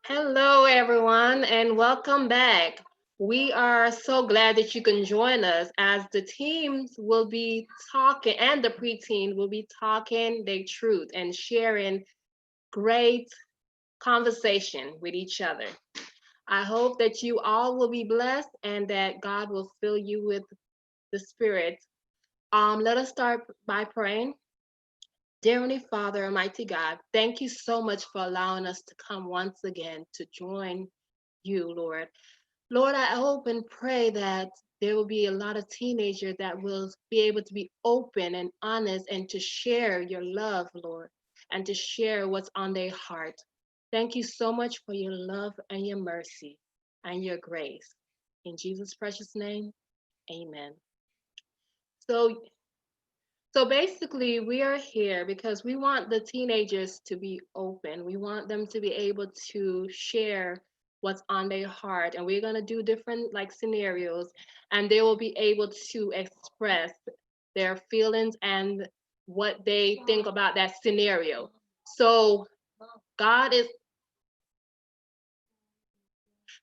Hello, everyone, and welcome back. We are so glad that you can join us as the teams will be talking and the preteen will be talking their truth and sharing great conversation with each other. I hope that you all will be blessed and that God will fill you with the Spirit. Let us start by praying. Dear Heavenly Father, Almighty God, thank you so much for allowing us to come once again to join you, Lord. Lord, I hope and pray that there will be a lot of teenagers that will be able to be open and honest and to share your love, Lord, and to share what's on their heart. Thank you so much for your love and your mercy and your grace. In Jesus' precious name, amen. So, so basically, we are here because we want the teenagers to be open. We want them to be able to share what's on their heart. And we're going to do different like scenarios, and they will be able to express their feelings and what they think about that scenario. So God is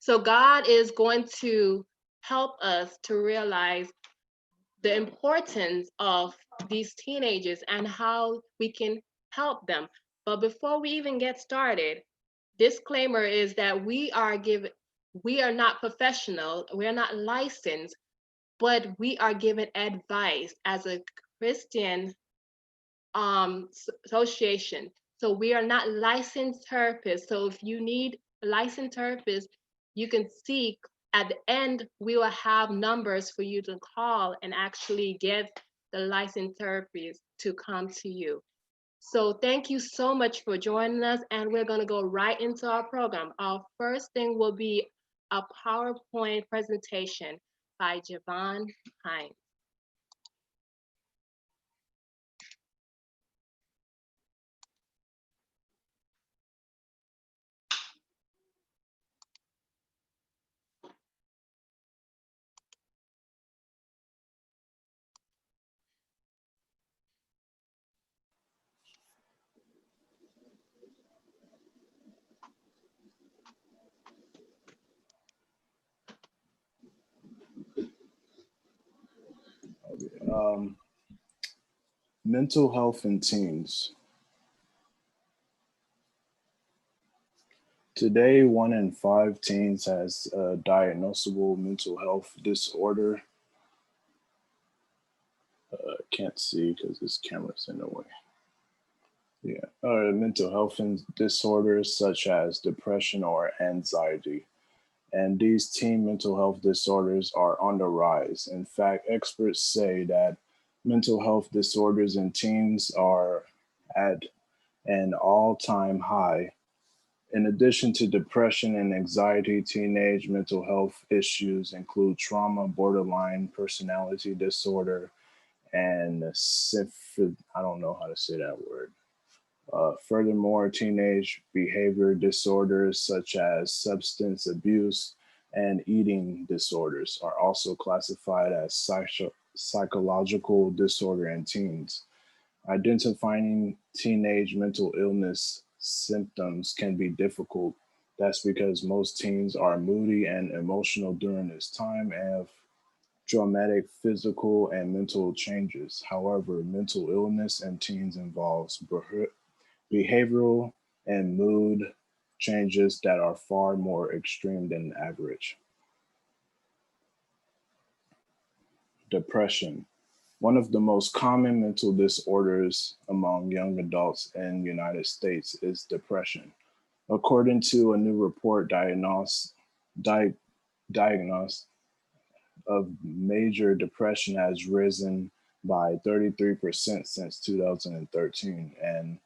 God is going to help us to realize the importance of these teenagers and how we can help them. But before we even get started, disclaimer is that we are not professional, we are not licensed, but we are given advice as a Christian association. So we are not licensed therapists. So if you need a licensed therapist, you can seek. At the end, we will have numbers for you to call and actually get the licensed therapist to come to you. So thank you so much for joining us, and we're going to go right into our program. Our first thing will be a PowerPoint presentation by Javon Hines. Um, Mental health in teens. Today, 1 in 5 teens has a diagnosable mental health disorder. Can't see because this camera's in the way. Yeah, mental health disorders such as depression or anxiety. And these teen mental health disorders are on the rise. In fact, experts say that mental health disorders in teens are at an all time high. In addition to depression and anxiety, teenage mental health issues include trauma, borderline personality disorder, and I don't know how to say that word. Furthermore, teenage behavior disorders such as substance abuse and eating disorders are also classified as psychological disorder in teens. Identifying teenage mental illness symptoms can be difficult. That's because most teens are moody and emotional during this time and have dramatic physical and mental changes. However, mental illness in teens involves behavioral and mood changes that are far more extreme than average. Depression. One of the most common mental disorders among young adults in the United States is depression. According to a new report, di- diagnosed of major depression has risen by 33% since 2013, and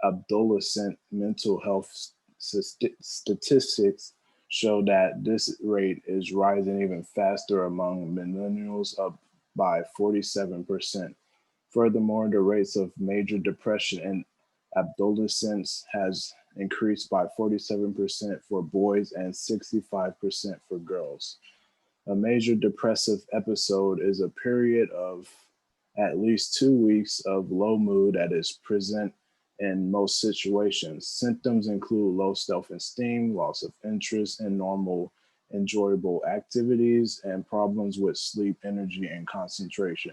adolescent mental health statistics show that this rate is rising even faster among millennials, up by 47%. Furthermore, the rates of major depression in adolescents has increased by 47% for boys and 65% for girls. A major depressive episode is a period of at least 2 weeks of low mood that is present in most situations. Symptoms include low self-esteem, loss of interest in normal, enjoyable activities, and problems with sleep, energy, and concentration.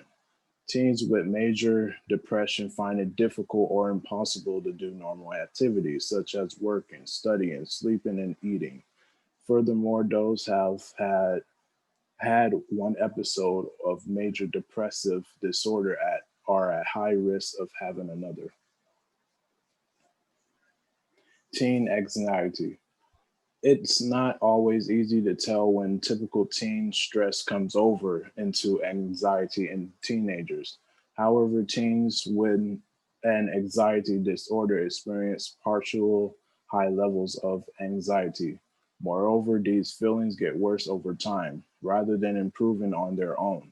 Teens with major depression find it difficult or impossible to do normal activities such as working, studying, sleeping, and eating. Furthermore, those have had one episode of major depressive disorder are at high risk of having another. Teen anxiety. It's not always easy to tell when typical teen stress comes over into anxiety in teenagers. However, teens with an anxiety disorder experience partial high levels of anxiety. Moreover, these feelings get worse over time rather than improving on their own.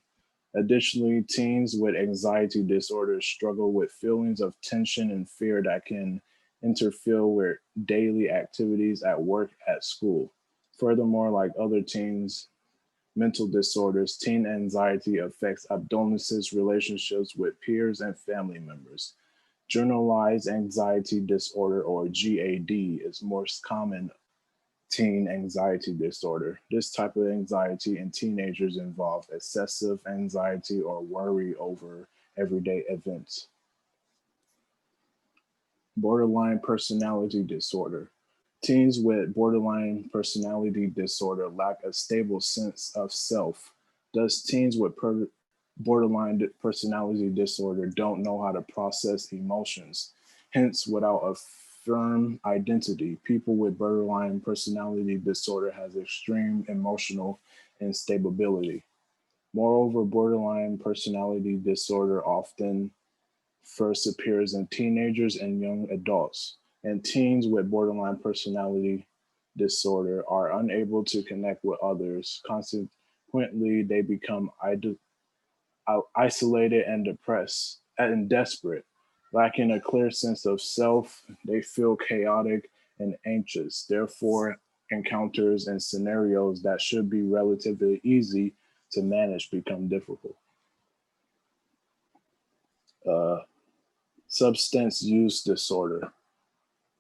Additionally, teens with anxiety disorders struggle with feelings of tension and fear that can interfere with daily activities at work, at school. Furthermore, like other teens' mental disorders, teen anxiety affects adolescents' relationships with peers and family members. Generalized anxiety disorder, or GAD, is most common teen anxiety disorder. This type of anxiety in teenagers involves excessive anxiety or worry over everyday events. Borderline personality disorder. Teens with borderline personality disorder lack a stable sense of self. Thus, teens with borderline personality disorder don't know how to process emotions. Hence, without a firm identity, people with borderline personality disorder has extreme emotional instability. Moreover, borderline personality disorder often first appears in teenagers and young adults, and teens with borderline personality disorder are unable to connect with others. Consequently, they become isolated and depressed and desperate. Lacking a clear sense of self, they feel chaotic and anxious. Therefore, encounters and scenarios that should be relatively easy to manage become difficult. Uh, Substance use disorder.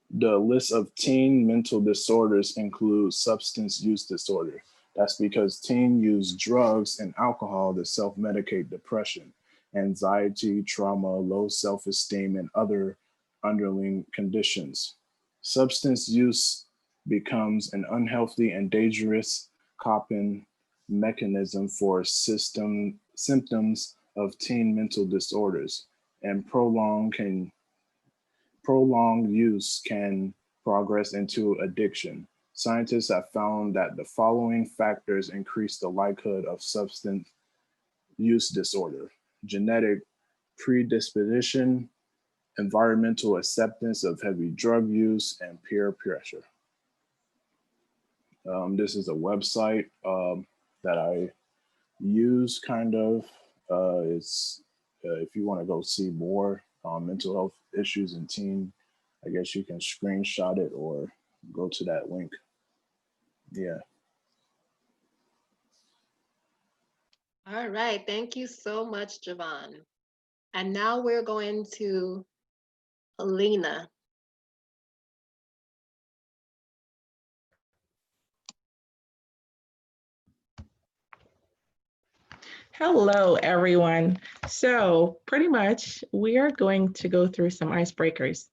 The list of teen mental disorders includes substance use disorder. That's because teens use drugs and alcohol to self medicate depression, anxiety, trauma, low self esteem, and other underlying conditions. Substance use becomes an unhealthy and dangerous coping mechanism for symptoms of teen mental disorders, and prolonged use can progress into addiction. Scientists have found that the following factors increase the likelihood of substance use disorder: genetic predisposition, environmental acceptance of heavy drug use, and peer pressure. This is a website that I use kind of. It's if you want to go see more mental health issues in teen, I guess you can screenshot it or go to that link. Yeah. All right. Thank you so much, Javon. And now we're going to Alina. Hello, everyone. So, pretty much, we are going to go through some icebreakers.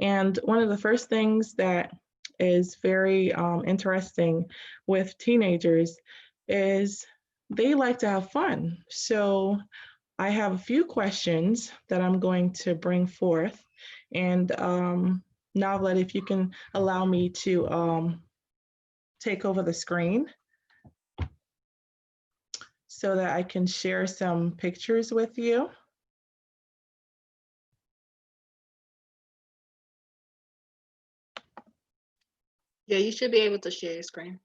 And one of the first things that is very interesting with teenagers is they like to have fun. So, I have a few questions that I'm going to bring forth. And Navlet, if you can allow me to take over the screen so that I can share some pictures with you. Yeah, you should be able to share your screen.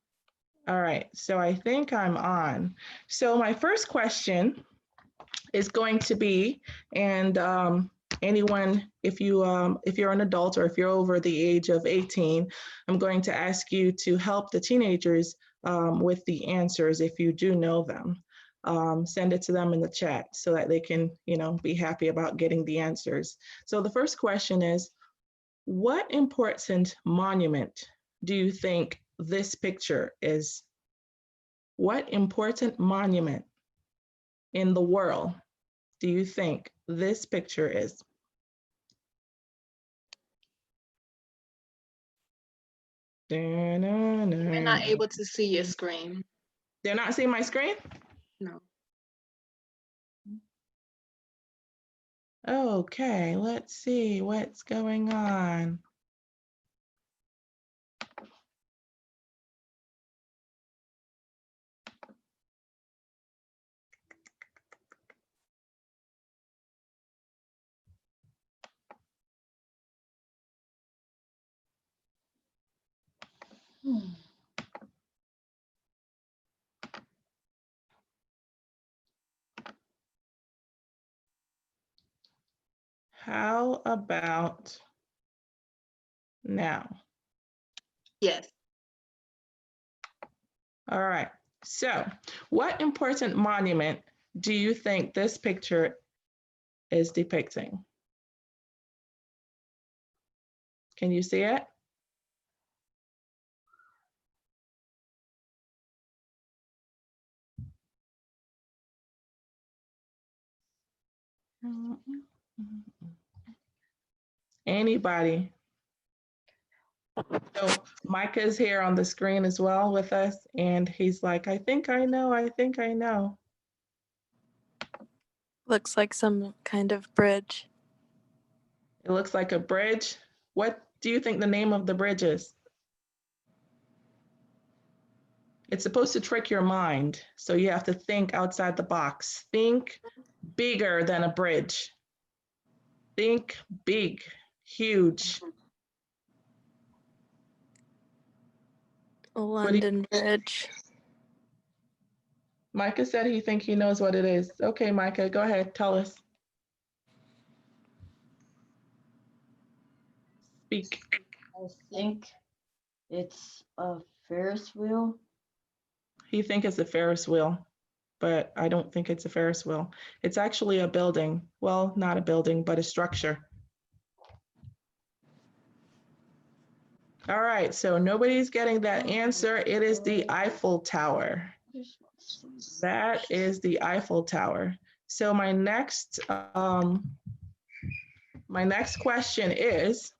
All right, so I think I'm on. So my first question is going to be, and anyone, if you're an adult or if you're over the age of 18, I'm going to ask you to help the teenagers with the answers if you do know them. Send it to them in the chat so that they can, be happy about getting the answers. So the first question is, What important monument do you think this picture is? What important monument in the world do you think this picture is? We're not able to see your screen. They're not seeing my screen? No. Okay, let's see what's going on. How about now? Yes. All right. So, what important monument do you think this picture is depicting? Can you see it? Anybody? So Micah's here on the screen as well with us, and he's like, I think I know, I think I know. Looks like some kind of bridge. It looks like a bridge. What do you think the name of the bridge is? It's supposed to trick your mind, so you have to think outside the box. Think bigger than a bridge. Think big, huge. London Bridge. Micah said he thinks he knows what it is. Okay, Micah, go ahead, tell us. Speak. I think it's a Ferris wheel. He thinks it's a Ferris wheel, but I don't think it's a Ferris wheel. It's actually a building. Well, not a building, but a structure. All right, so nobody's getting that answer. It is the Eiffel Tower. That is the Eiffel Tower. So my next question is,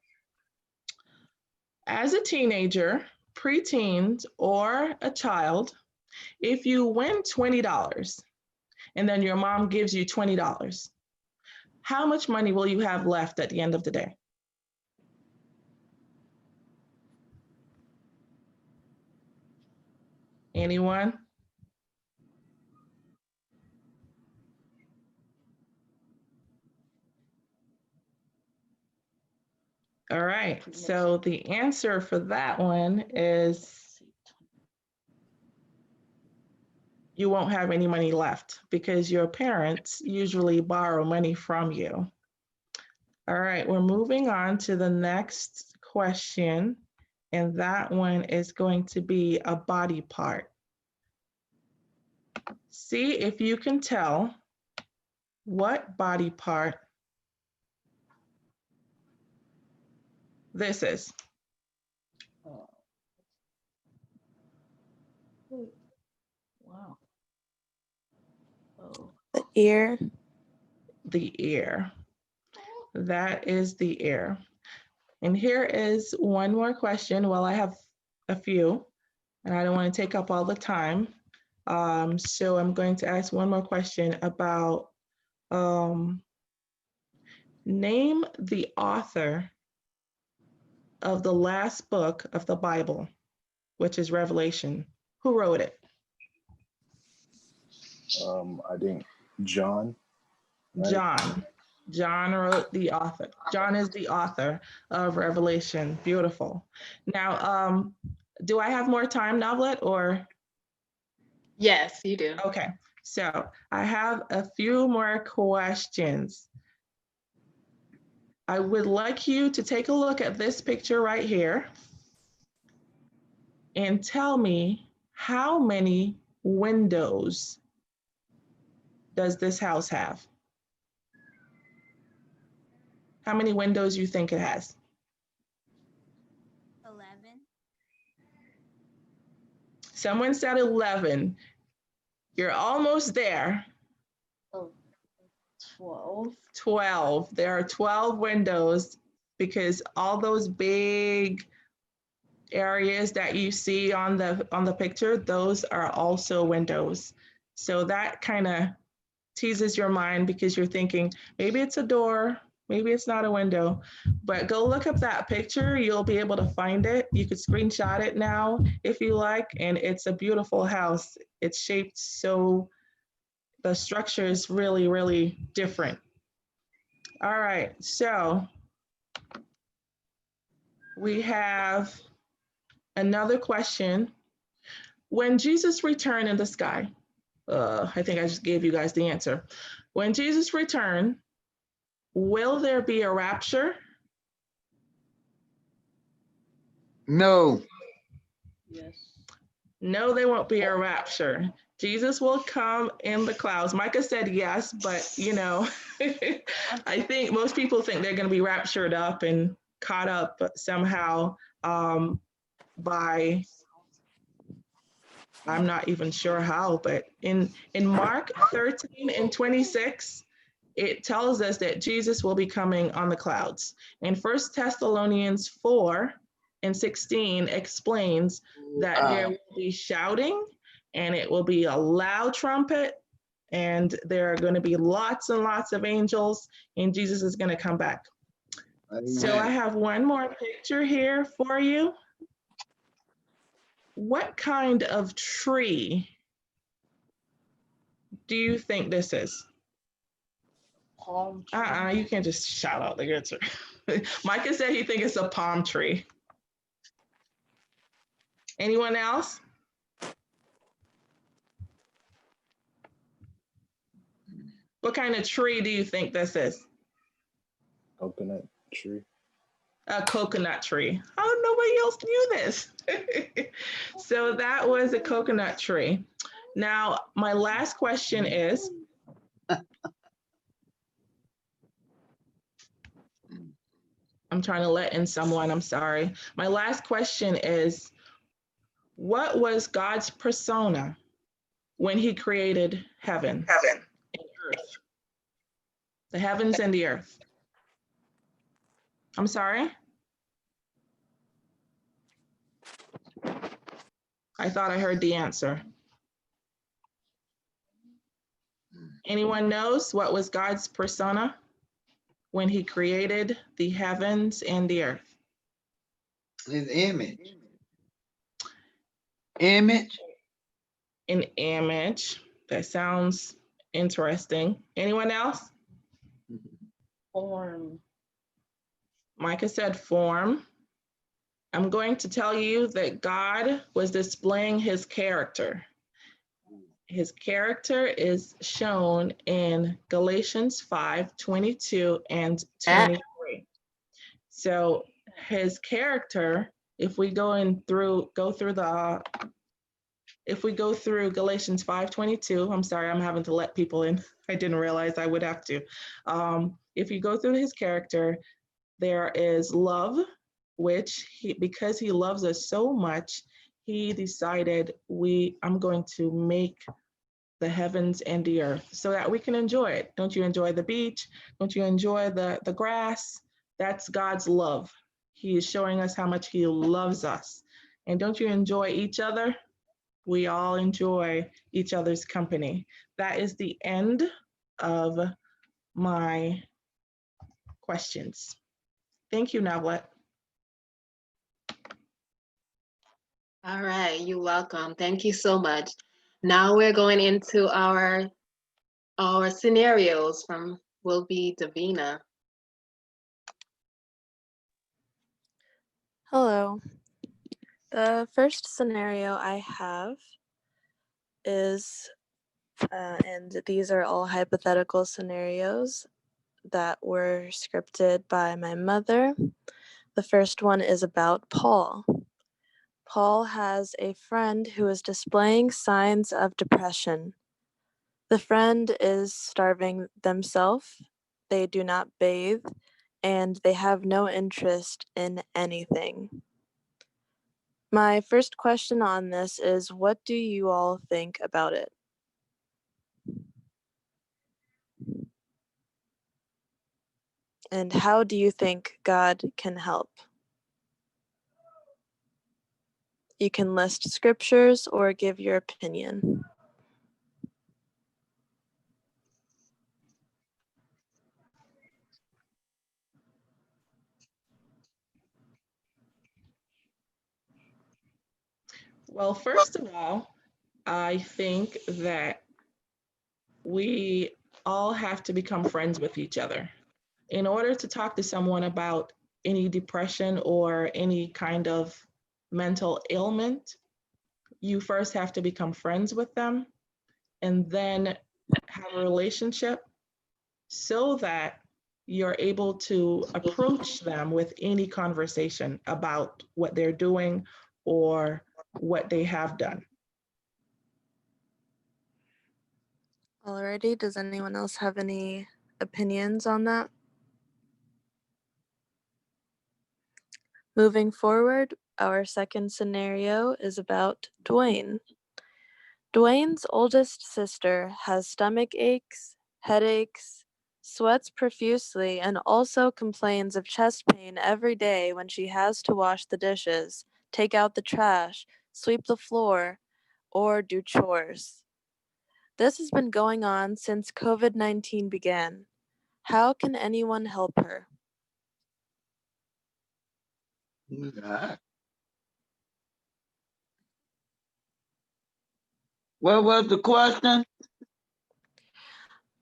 as a teenager, preteens, or a child, if you win $20 and then your mom gives you $20, how much money will you have left at the end of the day? Anyone? All right, so the answer for that one is you won't have any money left because your parents usually borrow money from you. All right, we're moving on to the next question, and that one is going to be a body part. See if you can tell what body part this is. Wow. Oh. The ear. The ear. That is the ear. And here is one more question. Well, I have a few, and I don't want to take up all the time. So I'm going to ask one more question about name the author of the last book of the Bible, which is Revelation. Who wrote it? I think John. Right? John. John wrote the author. John is the author of Revelation. Beautiful. Now, do I have more time, Novlet, or? Yes, you do. Okay, so I have a few more questions. I would like you to take a look at this picture right here and tell me how many windows does this house have? How many windows you think it has? 11. Someone said 11. You're almost there. Oh, 12. 12. There are 12 windows because all those big areas that you see on the picture, those are also windows. So that kind of teases your mind because you're thinking maybe it's a door, maybe it's not a window, but go look up that picture. You'll be able to find it. You could screenshot it now if you like, and it's a beautiful house. It's shaped so the structure is really, really different. All right, so we have another question. When Jesus returned in the sky, I think I just gave you guys the answer. When Jesus returned, will there be a rapture? No. Yes. No, there won't be a rapture. Jesus will come in the clouds. Micah said yes, but I think most people think they're going to be raptured up and caught up somehow by, I'm not even sure how, but in Mark 13 and 26, it tells us that Jesus will be coming on the clouds. And 1 Thessalonians 4 and 16 explains that there will be shouting and it will be a loud trumpet and there are going to be lots and lots of angels and Jesus is going to come back. So I have one more picture here for you. What kind of tree do you think this is? Palm tree. You can't just shout out the answer. Micah said he thinks it's a palm tree. Anyone else? What kind of tree do you think this is? Coconut tree. A coconut tree. Oh, nobody else knew this. So that was a coconut tree. Now, my last question is, I'm trying to let in someone, I'm sorry. My last question is, what was God's persona when he created heaven and earth? The heavens and the earth. I'm sorry? I thought I heard the answer. Anyone knows what was God's persona when he created the heavens and the earth? His image. Image. An image. That sounds interesting. Anyone else? Form. Micah said form. I'm going to tell you that God was displaying his character. His character is shown in Galatians 5:22 and 23. So his character, if we go through Galatians 5:22, I'm sorry, I'm having to let people in. I didn't realize I would have to. If you go through his character, there is love, which because he loves us so much, he decided I'm going to make the heavens and the earth so that we can enjoy it. Don't you enjoy the beach? Don't you enjoy the grass? That's God's love. He is showing us how much he loves us. And don't you enjoy each other? We all enjoy each other's company. That is the end of my questions. Thank you, Navlet. All right, you're welcome. Thank you so much. Now we're going into our scenarios will be Davina. Hello. The first scenario I have is, and these are all hypothetical scenarios that were scripted by my mother. The first one is about Paul. Paul has a friend who is displaying signs of depression. The friend is starving themselves, they do not bathe, and they have no interest in anything. My first question on this is, what do you all think about it? And how do you think God can help? You can list scriptures or give your opinion. Well, first of all, I think that we all have to become friends with each other. In order to talk to someone about any depression or any kind of mental ailment, you first have to become friends with them and then have a relationship so that you're able to approach them with any conversation about what they're doing or what they have done. Alrighty, does anyone else have any opinions on that? Moving forward, our second scenario is about Dwayne. Dwayne's oldest sister has stomach aches, headaches, sweats profusely, and also complains of chest pain every day when she has to wash the dishes, take out the trash, sweep the floor, or do chores. This has been going on since COVID-19 began. How can anyone help her? God. What was the question?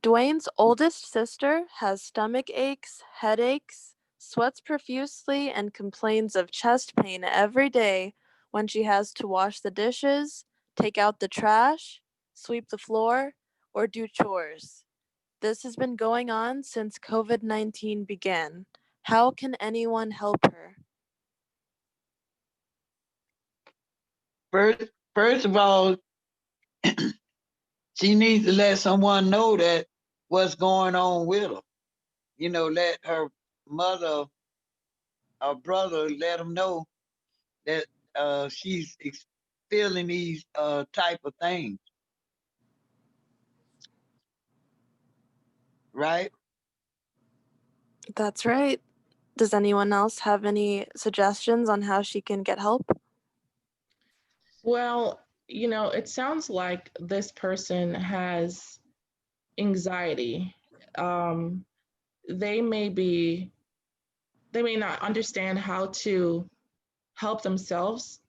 Dwayne's oldest sister has stomach aches, headaches, sweats profusely, and complains of chest pain every day when she has to wash the dishes, take out the trash, sweep the floor, or do chores. This has been going on since COVID-19 began. How can anyone help her? First of all, she needs to let someone know that what's going on with her. You know, let her mother or brother let them know that she's feeling these type of things, right? That's right. Does anyone else have any suggestions on how she can get help? Well, it sounds like this person has anxiety. Um, they may not understand how to help themselves.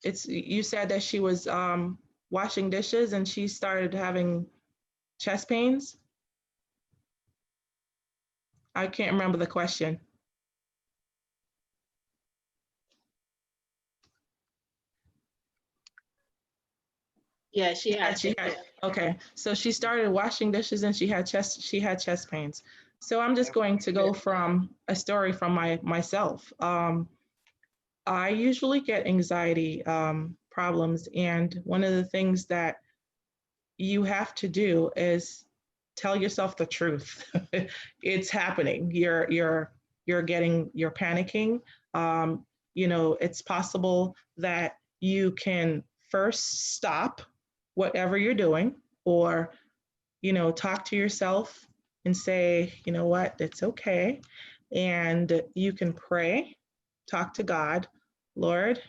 You said that she was washing dishes and she started having chest pains. I can't remember the question. Yeah, she had. Okay, so she started washing dishes and she had chest pains. So I'm just going to go from a story from myself. I usually get anxiety problems, and one of the things that you have to do is tell yourself the truth. It's happening. You're panicking. It's possible that you can first stop whatever you're doing, or talk to yourself and say, you know what, it's okay. And you can pray, talk to God. Lord,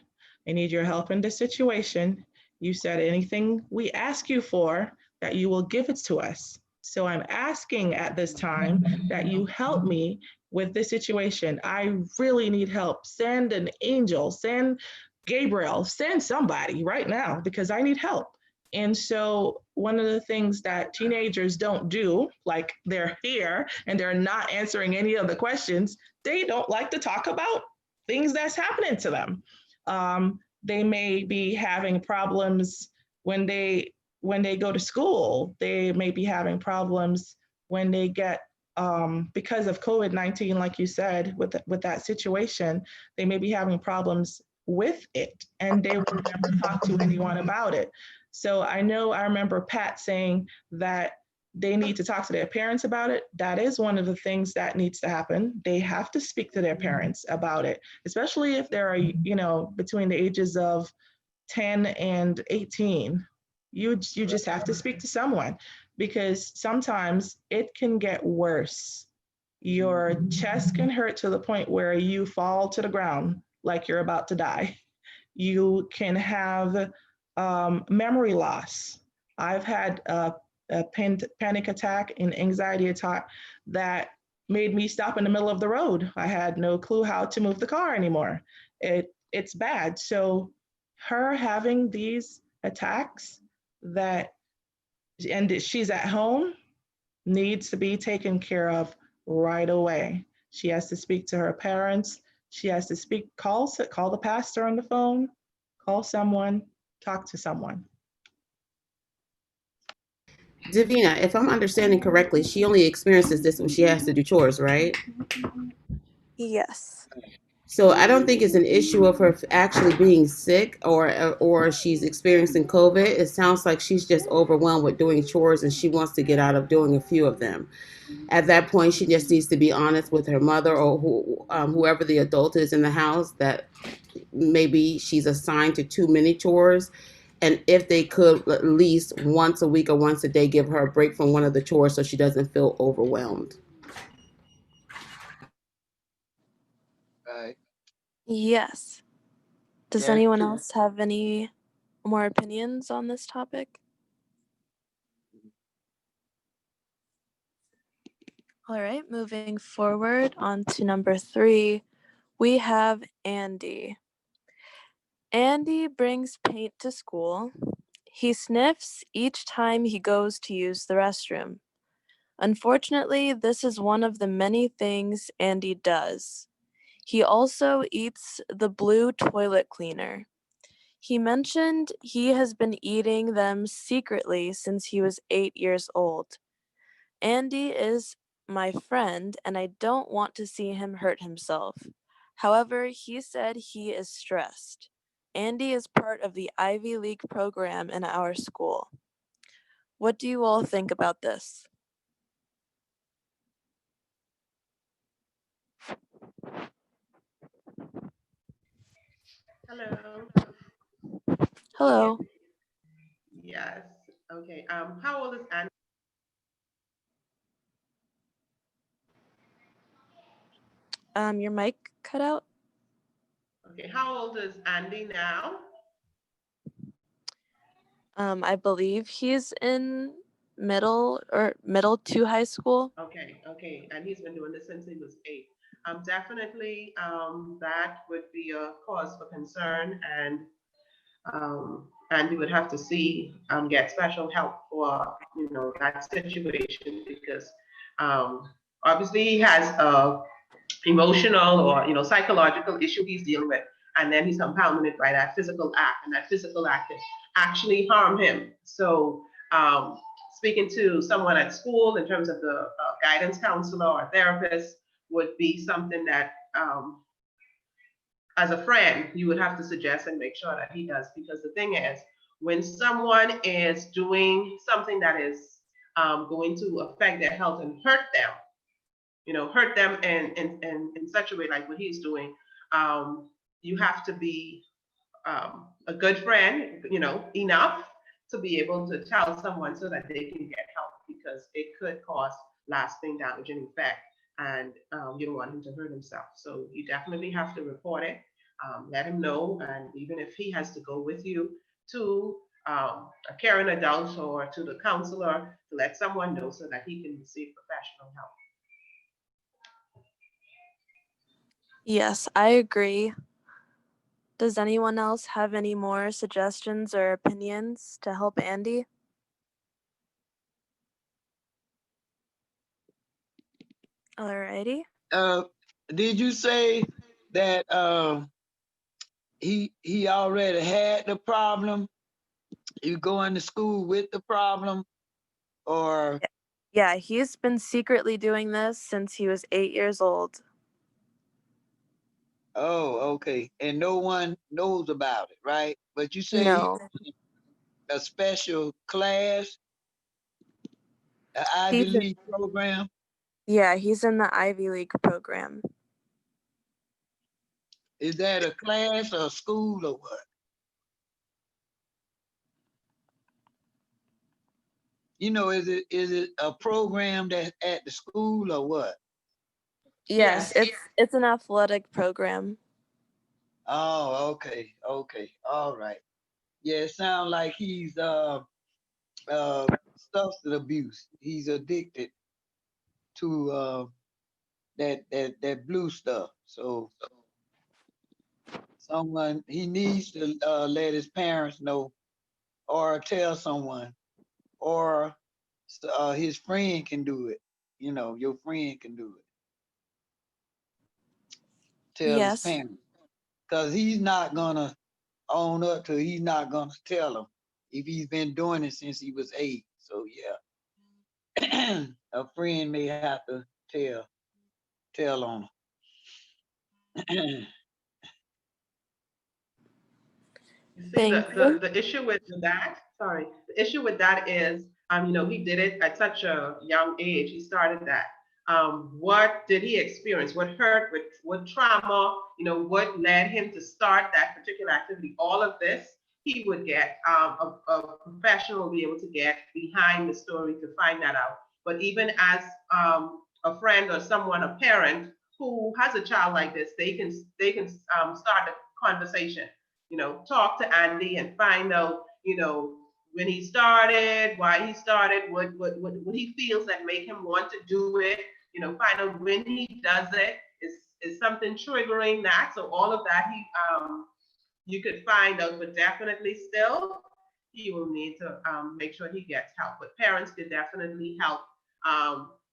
I need your help in this situation. You said anything we ask you for, that you will give it to us. So I'm asking at this time that you help me with this situation. I really need help. Send an angel, send Gabriel, send somebody right now because I need help. And so one of the things that teenagers don't do, like they're here and they're not answering any of the questions, they don't like to talk about things that's happening to them. They may be having problems when they go to school. They may be having problems when they get because of COVID-19, like you said, with that situation, they may be having problems with it, and they would never talk to anyone about it. So I remember Pat saying that they need to talk to their parents about it. That is one of the things that needs to happen. They have to speak to their parents about it, especially if they're, between the ages of 10 and 18. You just have to speak to someone, because sometimes it can get worse. Your chest can hurt to the point where you fall to the ground like you're about to die. You can have memory loss. I've had a panic attack and anxiety attack that made me stop in the middle of the road. I had no clue how to move the car anymore. It's bad. So her having these attacks and she's at home, needs to be taken care of right away. She has to speak to her parents. She has to call the pastor on the phone, call someone, talk to someone. Davina, if I'm understanding correctly, she only experiences this when she has to do chores, right? Yes. So I don't think it's an issue of her actually being sick or she's experiencing COVID. It sounds like she's just overwhelmed with doing chores and she wants to get out of doing a few of them. At that point, she just needs to be honest with her mother or whoever the adult is in the house that maybe she's assigned to too many chores. And if they could at least once a week or once a day give her a break from one of the chores so she doesn't feel overwhelmed. Right. Yes. Does That's anyone true. else have any more opinions on this topic? All right, moving forward on to number 3, we have Andy. Andy brings paint to school. He sniffs each time he goes to use the restroom. Unfortunately, this is one of the many things Andy does. He also eats the blue toilet cleaner. He mentioned he has been eating them secretly since he was 8 years old. Andy is my friend, and I don't want to see him hurt himself. However, he said he is stressed. Andy is part of the Ivy League program in our school. What do you all think about this? Hello. Hello. Yes. Okay. How old is Andy? Your mic cut out? Okay. How old is Andy now? I believe he's in middle to high school. Okay. Okay. And he's been doing this since he was 8. Definitely, that would be a cause for concern, and Andy would have to get special help for that situation, because obviously he has a emotional or psychological issue he's dealing with, and then he's compounding it by that physical act, and that physical act can actually harm him. So speaking to someone at school in terms of the guidance counselor or therapist would be something that as a friend you would have to suggest and make sure that he does, because the thing is, when someone is doing something that is going to affect their health and hurt them, hurt them in such a way like what he's doing, you have to be a good friend, enough to be able to tell someone so that they can get help, because it could cause lasting damage and effect, and you don't want him to hurt himself. So you definitely have to report it, let him know, and even if he has to go with you to a caring adult or to the counselor, to let someone know so that he can receive professional help. Yes, I agree. Does anyone else have any more suggestions or opinions to help Andy? Alrighty. Did you say that he already had the problem? You going to school with the problem, or? Yeah, he's been secretly doing this since he was 8 years old. Oh, okay. And no one knows about it, right? But you say No. a special class. An Ivy He's in, League program? yeah, he's in the Ivy League program. Is that a class or a school or what? You know, is it a program that's at the school or what? Yes, it's an athletic program. Oh, okay, all right. Yeah, it sounds like he's substance abuse. He's addicted to that blue stuff. So someone he needs to let his parents know or tell someone or his friend can do it. You know, your friend can do it. Tell his Yes. parents. Because he's not gonna own up to it. He's not gonna tell them if he's been doing it since he was 8. So yeah. A friend may have to tell on him. You see, Thank you. the issue with that, sorry, the issue with that is, he did it at such a young age. He started that. What did he experience? What hurt? What trauma? What led him to start that particular activity? All of this, he would get a professional will be able to get behind the story to find that out. But even as a friend or someone, a parent who has a child like this, they can start a conversation. Talk to Andy and find out, when he started, why he started, what he feels that make him want to do it, find out when he does it, is something triggering that. So all of that you could find out, but definitely still he will need to make sure he gets help. But parents could definitely help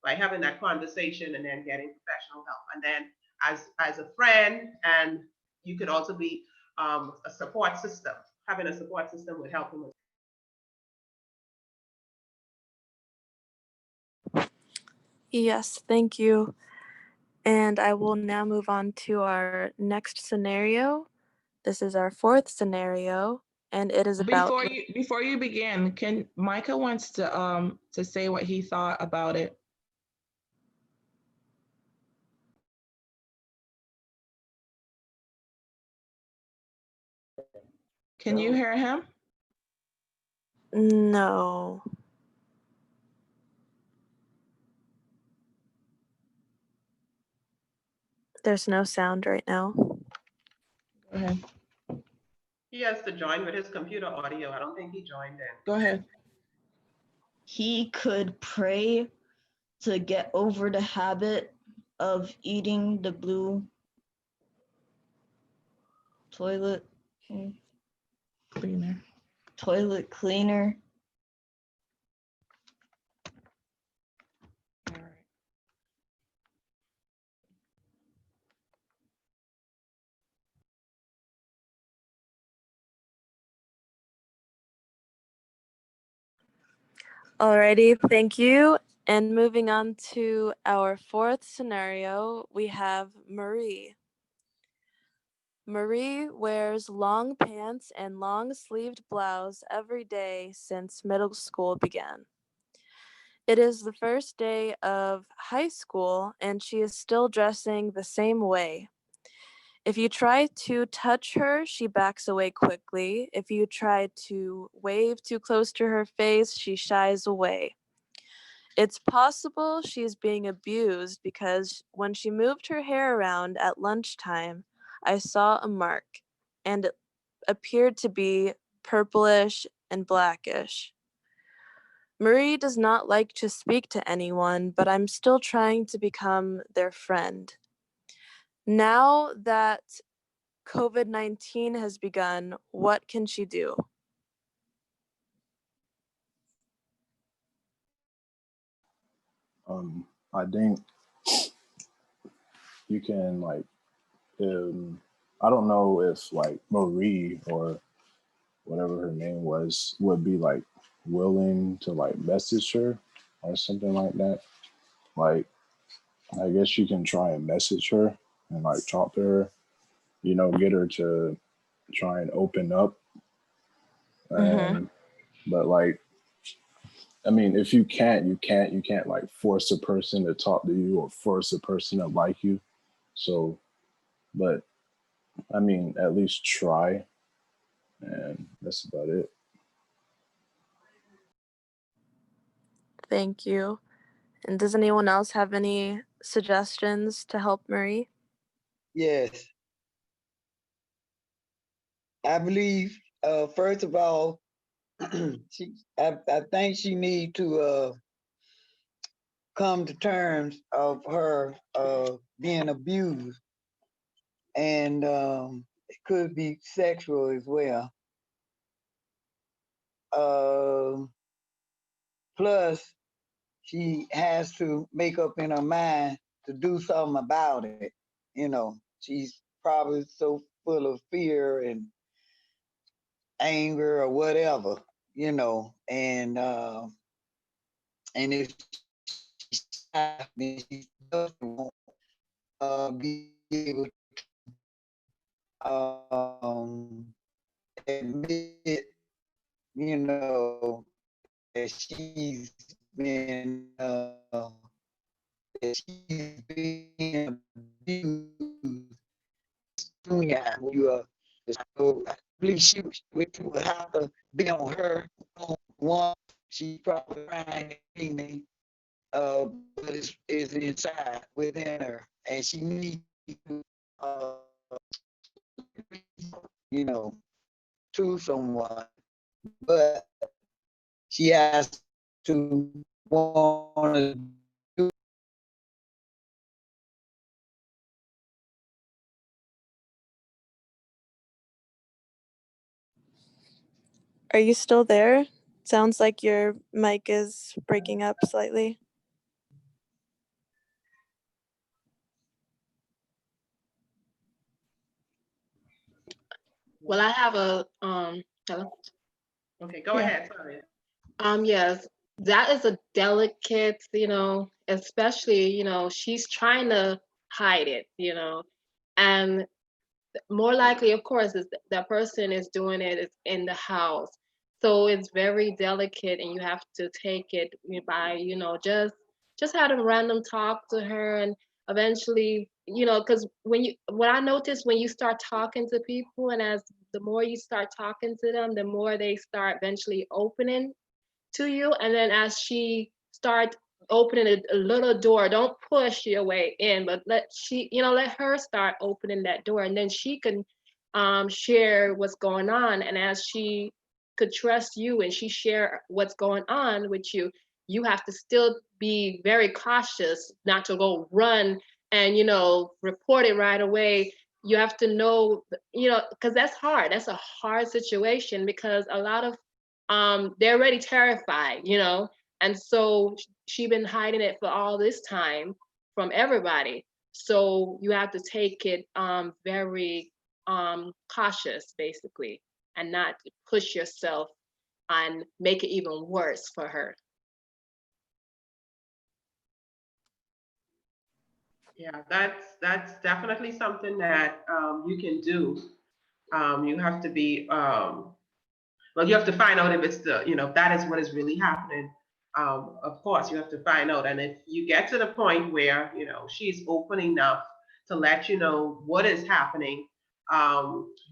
by having that conversation and then getting professional help. And then as a friend, and you could also be a support system. Having a support system would help him. Yes, thank you. And I will now move on to our next scenario. This is our fourth scenario, and it is about Before you begin, Micah wants to say what he thought about it. Can you hear him? No. There's no sound right now. Go ahead. He has to join with his computer audio. I don't think he joined in. Go ahead. He could pray to get over the habit of eating the blue toilet Cleaner. toilet cleaner. All right. Alrighty, thank you. And moving on to our fourth scenario, we have Marie. Marie wears long pants and long-sleeved blouse every day since middle school began. It is the first day of high school, and she is still dressing the same way. If you try to touch her, she backs away quickly. If you try to wave too close to her face, she shies away. It's possible she's being abused because when she moved her hair around at lunchtime, I saw a mark, and it appeared to be purplish and blackish. Marie does not like to speak to anyone, but I'm still trying to become their friend. Now that COVID-19 has begun, what can she do? I think you can I don't know if Marie or whatever her name was would be willing to message her or something like that. I guess you can try and message her and talk to her, get her to try and open up. And but I mean, if you can't, you can't like force a person to talk to you or force a person to like you. So, but I mean, at least try, and that's about it. Thank you. And does anyone else have any suggestions to help Marie? Yes. I believe, first of all, I think she need to come to terms of her being abused, and it could be sexual as well. Plus, she has to make up in her mind to do something about it. You know, she's probably so full of fear and anger or whatever, you know, and if she doesn't be able to admit, you know, that she's been that she's being abused. Yeah, so I believe she would have to be on her own one. She's probably crying, but it's inside within her, and she needs to, you know, to someone, but she has to want to do. Are you still there? Sounds like your mic is breaking up slightly. Well, I have a hello. Okay, go Yeah. ahead. Sorry. Yes, that is a delicate, especially, she's trying to hide it, and more likely, of course, is that person is doing it is in the house. So it's very delicate, and you have to take it by, just had a random talk to her, and eventually, because what I noticed when you start talking to people, and as the more you start talking to them, the more they start eventually opening to you, and then as she starts opening a little door, don't push your way in, but let her start opening that door, and then she can share what's going on. And as she could trust you and she share what's going on with you, you have to still be very cautious not to go run and report it right away. You have to know, because that's hard. That's a hard situation, because a lot of they're already terrified, and so she been hiding it for all this time from everybody. So you have to take it very cautious, basically, and not push yourself and make it even worse for her. Yeah, that's definitely something that you can do. You have to be well, you have to find out if it's if that is what is really happening. Of course, you have to find out, and if you get to the point where she's open enough to let you know what is happening,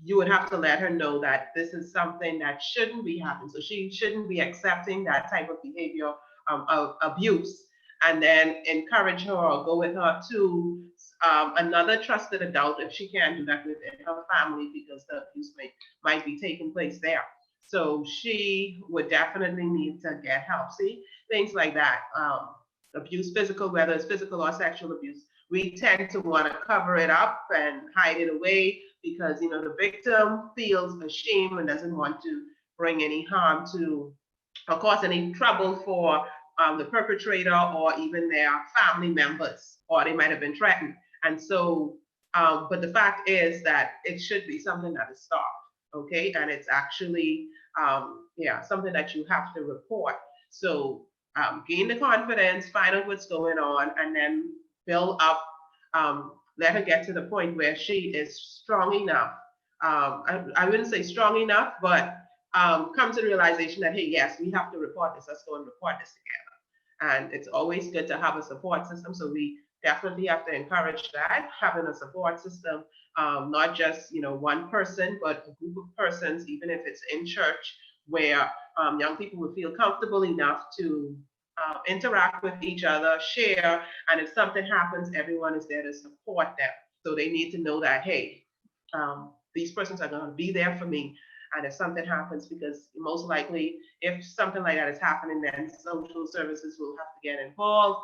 you would have to let her know that this is something that shouldn't be happening. So she shouldn't be accepting that type of behavior of abuse, and then encourage her or go with her to another trusted adult if she can't do that within her family, because the abuse might be taking place there. So she would definitely need to get help. See, things like that. Abuse, physical, whether it's physical or sexual abuse, we tend to want to cover it up and hide it away because the victim feels ashamed and doesn't want to bring any harm to, or cause any trouble for the perpetrator or even their family members, or they might have been threatened. And so, but the fact is that it should be something that is stopped, okay? And it's actually, something that you have to report. So gain the confidence, find out what's going on, and then build up, let her get to the point where she is strong enough. I wouldn't say strong enough, but come to the realization that, hey, yes, we have to report this. Let's go and report this together. And it's always good to have a support system. So we definitely have to encourage that, having a support system, not just, one person, but a group of persons, even if it's in church, where young people would feel comfortable enough to interact with each other, share, and if something happens, everyone is there to support them. So they need to know that, hey, these persons are going to be there for me. And if something happens, because most likely, if something like that is happening, then social services will have to get involved.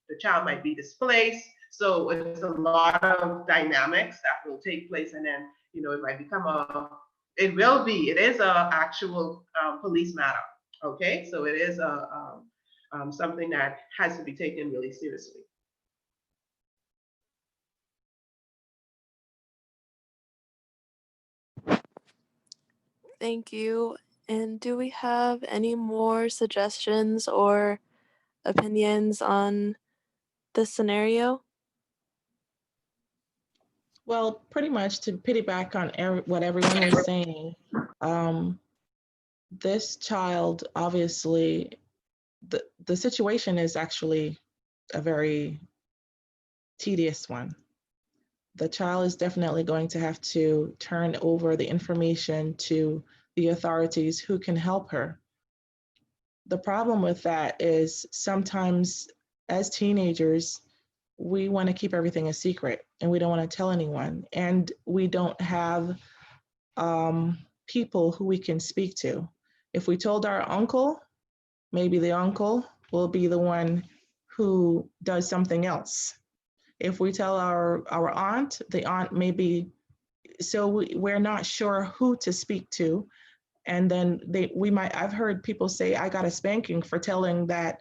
The child might be displaced. So it's a lot of dynamics that will take place. And then, it might become it is a actual police matter. Okay. So it is something that has to be taken really seriously. Thank you. And do we have any more suggestions or opinions on this scenario? Well, pretty much to piggyback on what everyone was saying, this child, obviously, the situation is actually a very tedious one. The child is definitely going to have to turn over the information to the authorities who can help her. The problem with that is sometimes as teenagers, we want to keep everything a secret and we don't want to tell anyone. And we don't have people who we can speak to. If we told our uncle, maybe the uncle will be the one who does something else. If we tell our aunt, the aunt may be, so we're not sure who to speak to. And then I've heard people say, I got a spanking for telling that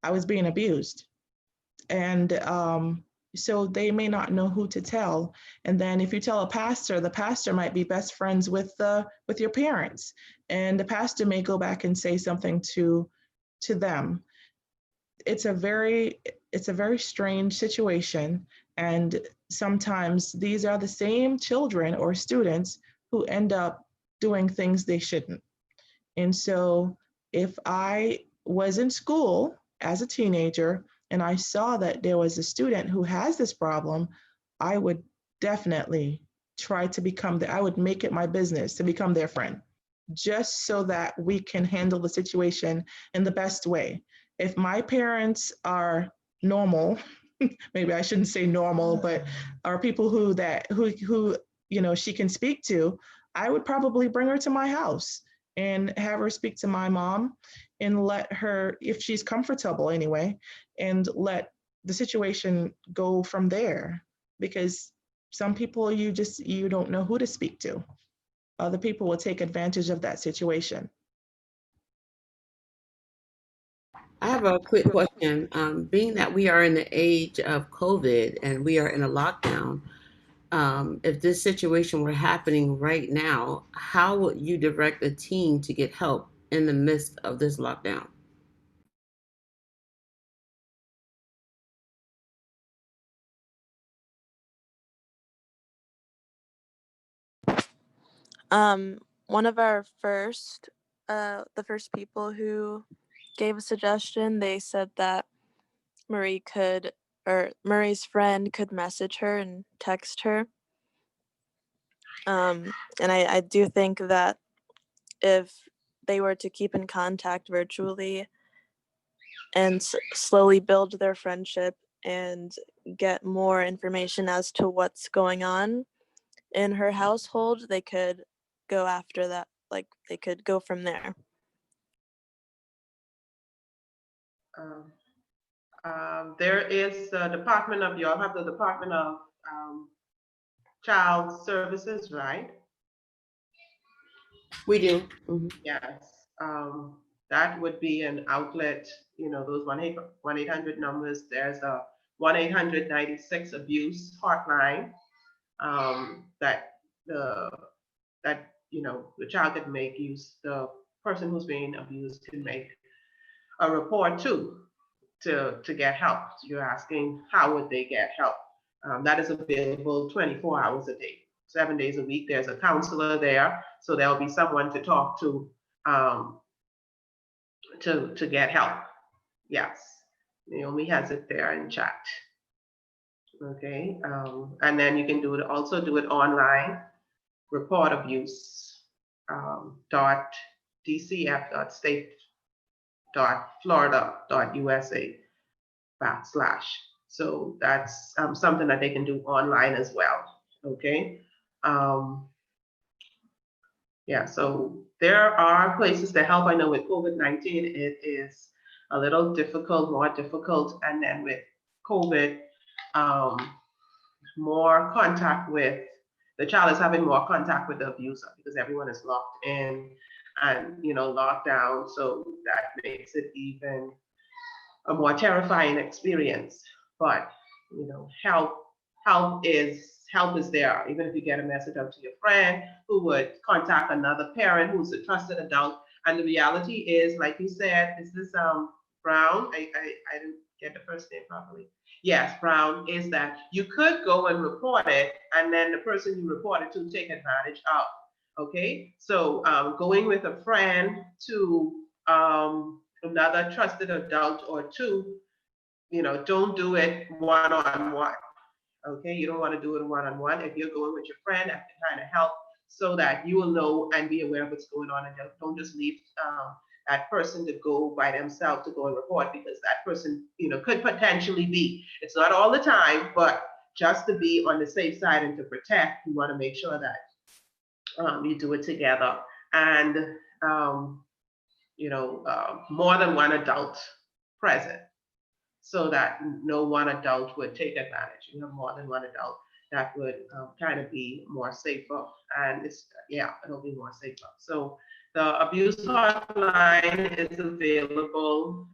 I was being abused. And so they may not know who to tell. And then if you tell a pastor, the pastor might be best friends with your parents. And the pastor may go back and say something to them. It's a very strange situation. And sometimes these are the same children or students who end up doing things they shouldn't. And so if I was in school as a teenager and I saw that there was a student who has this problem, I would definitely try to I would make it my business to become their friend, just so that we can handle the situation in the best way. If my parents are normal, maybe I shouldn't say normal, but are people who she can speak to, I would probably bring her to my house and have her speak to my mom and let her, if she's comfortable anyway, and let the situation go from there. Because some people you don't know who to speak to. Other people will take advantage of that situation. I have a quick question. Being that we are in the age of COVID and we are in a lockdown, if this situation were happening right now, how would you direct a team to get help in the midst of this lockdown? One of our the first people who gave a suggestion, they said that Murray's friend could message her and text her. And I do think that if they were to keep in contact virtually and slowly build their friendship and get more information as to what's going on in her household, they could go after that. Like, they could go from there. There is y'all have the Department of Child Services, right? We do. Mhm. Yes. That would be an outlet, those 1-800 numbers. There's a 1-800-96 abuse hotline that the child could make use, the person who's being abused can make a report to get help. You're asking how would they get help? That is available 24 hours a day. 7 days a week. There's a counselor there, so there'll be someone to talk to get help. Yes, Naomi has it there in chat. Okay, and then you can also do it online. Report abuse .dcf.state.florida.usa/. So that's something that they can do online as well. Okay. Yeah, so there are places to help. I know with COVID-19, it is a little difficult, more difficult. And then with COVID, more contact with, the child is having more contact with the abuser because everyone is locked in and, locked down. So that makes it even a more terrifying experience. But, help is there. Even if you get a message out to your friend who would contact another parent who's a trusted adult. And the reality is, like you said, is this Brown? I didn't get the first name properly. Yes, Brown, is that you could go and report it, and then the person you reported to take advantage of. Okay, so going with a friend to another trusted adult or two, don't do it one-on-one. Okay, you don't want to do it one-on-one. If you're going with your friend, that can kind of help so that you will know and be aware of what's going on, and don't just leave that person to go by themselves to go and report, because that person, could potentially be. It's not all the time, but just to be on the safe side and to protect, you want to make sure that you do it together, and more than one adult present, so that no one adult would take advantage. You have more than one adult, that would kind of be more safer, and it'll be more safer. So the abuse hotline is available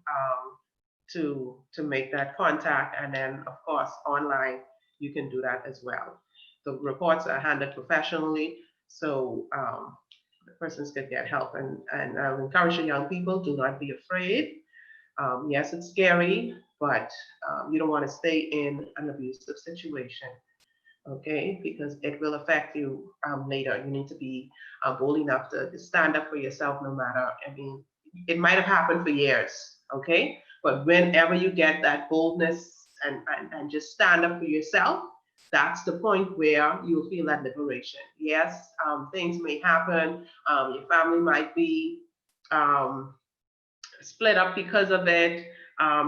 to make that contact, and then of course online you can do that as well. The reports are handled professionally, so the persons can get help, and I would encourage the young people, do not be afraid. Yes, it's scary, but you don't want to stay in an abusive situation, okay? Because it will affect you later. You need to be bold enough to stand up for yourself, no matter, it might have happened for years, okay? But whenever you get that boldness and just stand up for yourself, that's the point where you'll feel that liberation. Yes, things may happen. Your family might be split up because of it.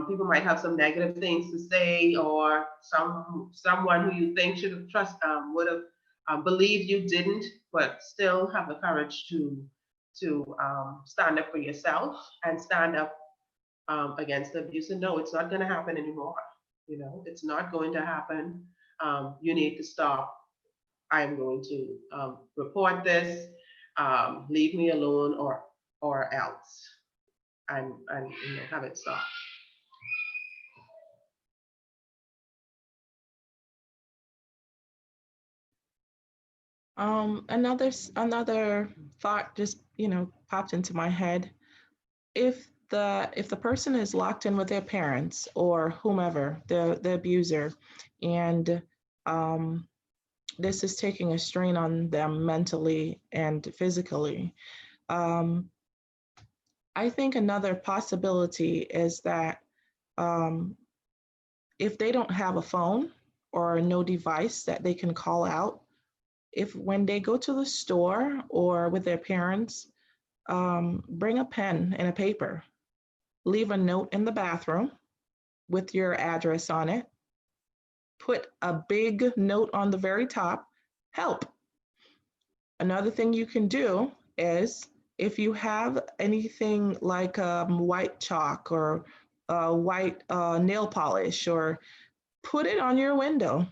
People might have some negative things to say, or someone who you think should have would have believed you didn't, but still have the courage to stand up for yourself and stand up against the abuse. And no, it's not going to happen anymore. It's not going to happen. You need to stop. I'm going to report this. Leave me alone, or else, and have it stop. Another thought just popped into my head. If the person is locked in with their parents or whomever, the abuser, and this is taking a strain on them mentally and physically, I think another possibility is that if they don't have a phone or no device that they can call out, when they go to the store or with their parents, bring a pen and a paper, leave a note in the bathroom with your address on it, put a big note on the very top, help. Another thing you can do is, if you have anything like white chalk or white nail polish, or put it on your window.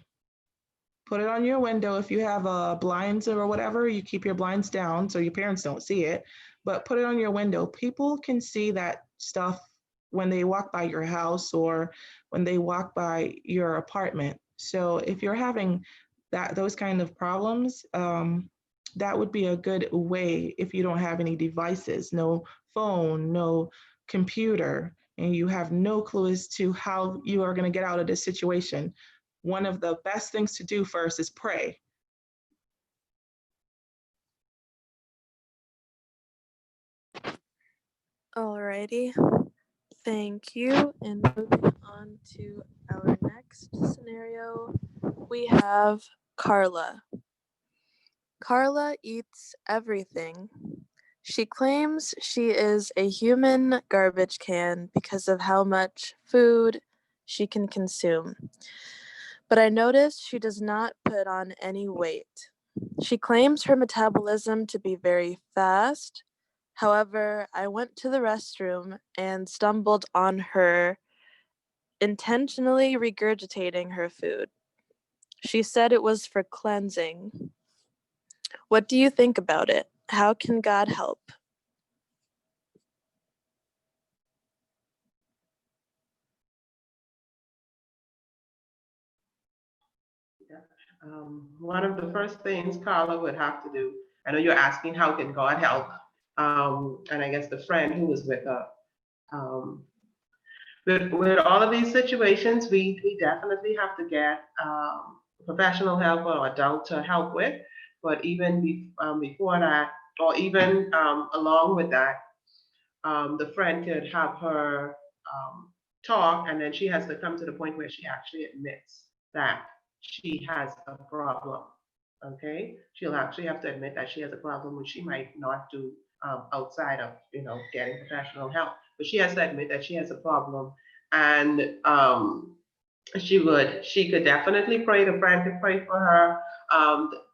Put it on your window. If you have blinds or whatever, you keep your blinds down so your parents don't see it, but put it on your window. People can see that stuff when they walk by your house or when they walk by your apartment. So if you're having those kind of problems, that would be a good way. If you don't have any devices, no phone, no computer, and you have no clue as to how you are going to get out of this situation, one of the best things to do first is pray. Alrighty, thank you. And moving on to our next scenario, we have Carla. Carla eats everything. She claims she is a human garbage can because of how much food she can consume. But I noticed she does not put on any weight. She claims her metabolism to be very fast. However, I went to the restroom and stumbled on her intentionally regurgitating her food. She said it was for cleansing. What do you think about it? How can God help? One of the first things Carla would have to do, I know you're asking how can God help, and I guess the friend who was with her. Um, with all of these situations, we definitely have to get professional help or adult to help with. But even before that, or even along with that, the friend could have her talk, and then she has to come to the point where she actually admits that she has a problem. Okay, she'll actually have to admit that she has a problem, which she might not do outside of getting professional help. But she has to admit that she has a problem, and she could definitely pray. The friend could pray for her.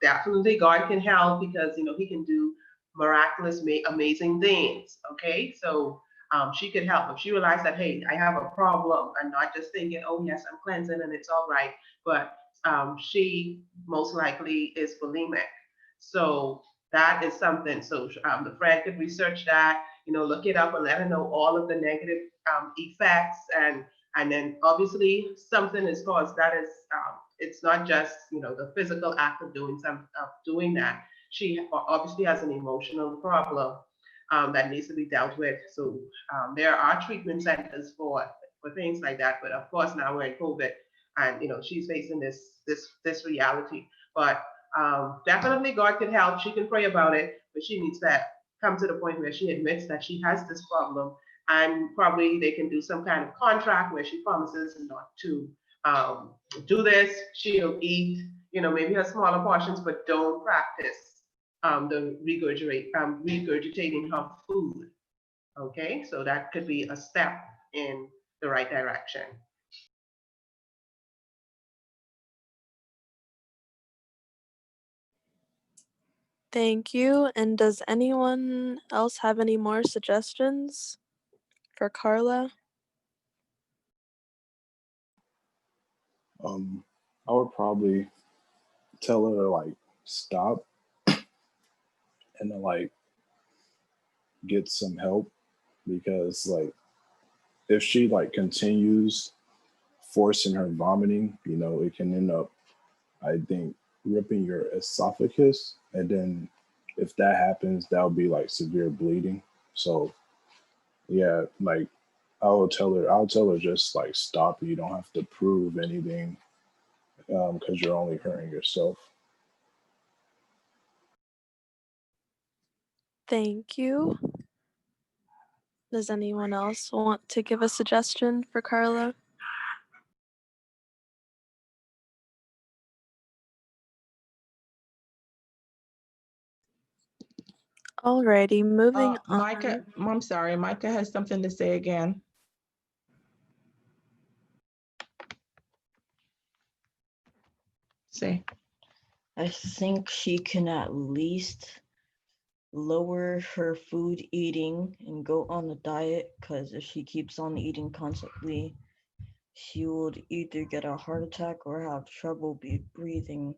Definitely God can help because he can do miraculous, amazing things. Okay, so she could help if she realized that, hey, I have a problem, and not just thinking, oh yes, I'm cleansing and it's all right, but she most likely is bulimic. So that is something. So the friend could research that, look it up and let her know all of the negative effects, and then obviously something is caused. That is, it's not just the physical act of doing that. She obviously has an emotional problem that needs to be dealt with. So there are treatment centers for things like that. But of course now we're in COVID, and she's facing this reality. But definitely God can help. She can pray about it, but she needs to come to the point where she admits that she has this problem, and probably they can do some kind of contract where she promises not to do this. She'll eat, maybe her smaller portions, but don't practice the regurgitating her food. Okay, so that could be a step in the right direction. Thank you. And does anyone else have any more suggestions for Carla? I would probably tell her to stop and to get some help, because if she continues forcing her vomiting, it can end up, I think, ripping your esophagus, and then if that happens, that'll be severe bleeding. So yeah, I'll tell her just stop. You don't have to prove anything, because you're only hurting yourself. Thank you. Does anyone else want to give a suggestion for Carla? Alrighty, moving Micah, on. I'm sorry, Micah has something to say again. Say. I think she can at least lower her food eating and go on a diet, because if she keeps on eating constantly, she would either get a heart attack or have trouble breathing.